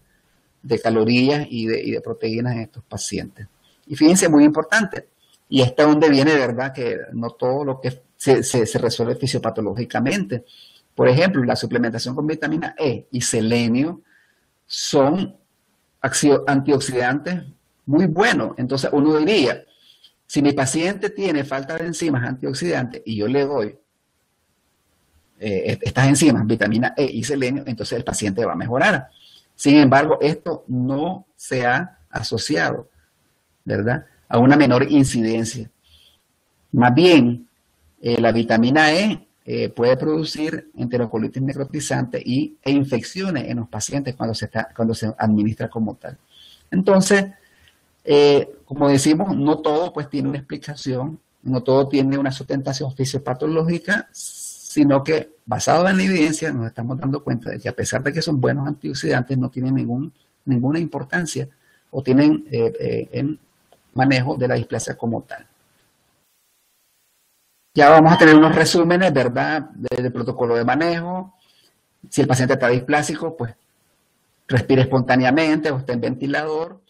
de calorías y de proteínas en estos pacientes. Y fíjense, muy importante, y está donde viene, ¿verdad?, que no todo lo que se resuelve fisiopatológicamente. Por ejemplo, la suplementación con vitamina E y selenio son antioxidantes muy buenos. Entonces uno diría, si mi paciente tiene falta de enzimas antioxidantes y yo le doy estas enzimas, vitamina E y selenio, entonces el paciente va a mejorar. Sin embargo, esto no se ha asociado, ¿verdad?, a una menor incidencia. Más bien, la vitamina E puede producir enterocolitis necrotizante e infecciones en los pacientes cuando se administra como tal. Entonces, como decimos, no todo pues tiene una explicación, no todo tiene una sustentación fisiopatológica, sino que basado en la evidencia nos estamos dando cuenta de que a pesar de que son buenos antioxidantes, no tienen ninguna importancia o tienen en manejo de la displasia como tal. Ya vamos a tener unos resúmenes, ¿verdad?, del protocolo de manejo. Si el paciente está displásico, pues respira espontáneamente o está en ventilador.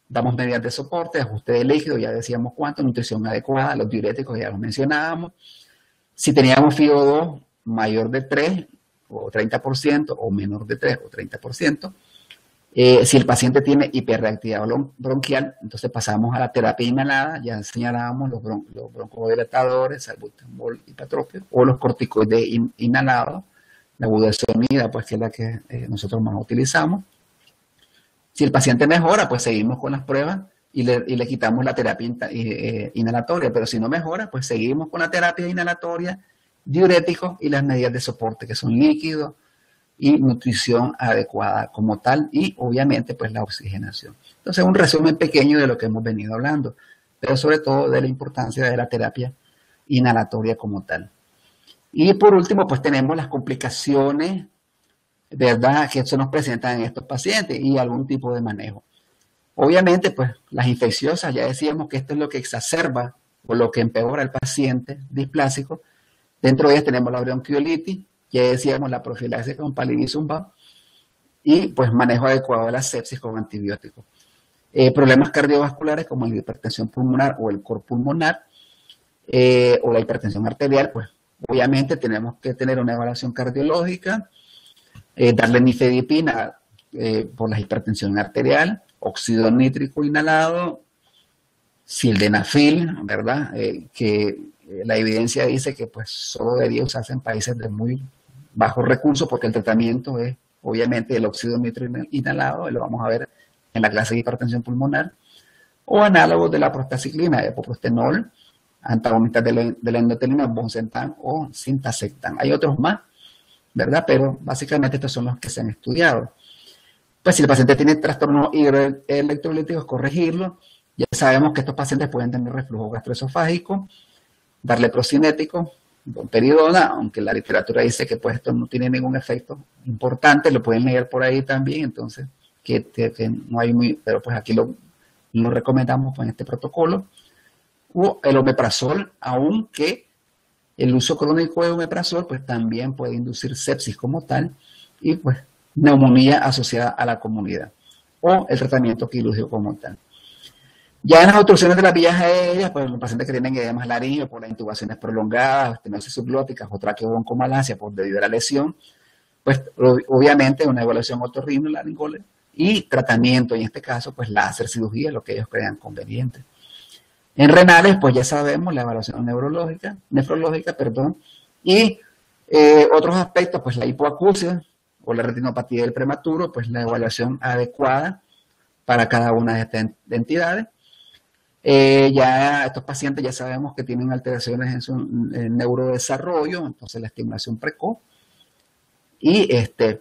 Damos medidas de soporte, ajuste de líquido, ya decíamos cuánto, nutrición adecuada, los diuréticos ya los mencionábamos. Si teníamos FiO2 mayor de 3 o 30% o menor de 3 o 30%, si el paciente tiene hiperreactividad bronquial, entonces pasamos a la terapia inhalada, ya señalábamos los broncodilatadores, salbutamol y patropio, o los corticoides inhalados, la budesonida, pues que es la que nosotros más utilizamos. Si el paciente mejora, pues seguimos con las pruebas y le quitamos la terapia inhalatoria, pero si no mejora, pues seguimos con la terapia inhalatoria, diuréticos y las medidas de soporte, que son líquidos, y nutrición adecuada como tal y obviamente pues la oxigenación. Entonces un resumen pequeño de lo que hemos venido hablando, pero sobre todo de la importancia de la terapia inhalatoria como tal. Y por último pues tenemos las complicaciones, ¿verdad?, que se nos presentan en estos pacientes y algún tipo de manejo. Obviamente pues las infecciosas, ya decíamos que esto es lo que exacerba o lo que empeora al paciente displásico. Dentro de ellas tenemos la bronquiolitis, ya decíamos la profilaxis con palivizumab y pues manejo adecuado de la sepsis con antibióticos. Problemas cardiovasculares como la hipertensión pulmonar o el cor pulmonar o la hipertensión arterial, pues obviamente tenemos que tener una evaluación cardiológica, darle nifedipina por la hipertensión arterial, óxido nítrico inhalado, sildenafil, ¿verdad?, que la evidencia dice que pues solo debería usarse en países de muy bajos recursos porque el tratamiento es obviamente el óxido nítrico inhalado, y lo vamos a ver en la clase de hipertensión pulmonar, o análogos de la prostacyclina, epoprostenol, antagonistas de la endotelina, boncentan o sintacectan. Hay otros más, ¿verdad? Pero básicamente estos son los que se han estudiado. Pues si el paciente tiene trastornos hidroelectrolíticos, corregirlo. Ya sabemos que estos pacientes pueden tener reflujo gastroesofágico, darle procinético, domperidona, aunque la literatura dice que pues esto no tiene ningún efecto importante, lo pueden leer por ahí también, entonces que no hay pero pues aquí lo lo recomendamos pues, en este protocolo, o el omeprazol, aunque el uso crónico de omeprazol pues también puede inducir sepsis como tal y pues neumonía asociada a la comunidad, o el tratamiento quirúrgico como tal. Ya en las obstrucciones de las vías aéreas, pues los pacientes que tienen edemas laringeos por las intubaciones prolongadas, estenosis subglóticas o traqueobroncomalacia por debido a la lesión, pues obviamente una evaluación otorrinolaringóloga y tratamiento, en este caso, pues láser, cirugía, lo que ellos crean conveniente. En renales, pues ya sabemos la evaluación nefrológica, y otros aspectos, pues la hipoacusia o la retinopatía del prematuro, pues la evaluación adecuada para cada una de estas entidades. Ya estos pacientes ya sabemos que tienen alteraciones en su neurodesarrollo, entonces la estimulación precoz. Y pues,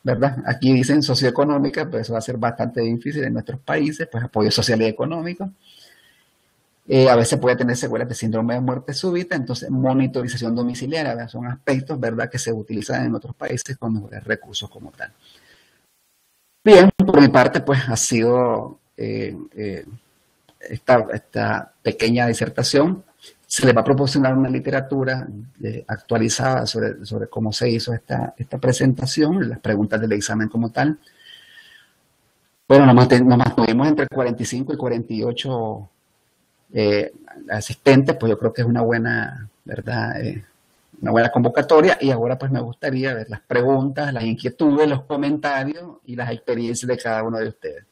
¿verdad? Aquí dicen socioeconómica, pues eso va a ser bastante difícil en nuestros países, pues apoyo social y económico. A veces puede tener secuelas de síndrome de muerte súbita, entonces monitorización domiciliaria, ¿verdad? Son aspectos, ¿verdad?, que se utilizan en otros países con mejores recursos como tal. Bien, por mi parte, pues ha sido esta pequeña disertación. Se les va a proporcionar una literatura actualizada sobre cómo se hizo esta presentación, las preguntas del examen como tal. Bueno, nos mantuvimos entre 45 y 48 asistentes, pues yo creo que es una buena, ¿verdad? Una buena convocatoria, y ahora pues me gustaría ver las preguntas, las inquietudes, los comentarios y las experiencias de cada uno de ustedes.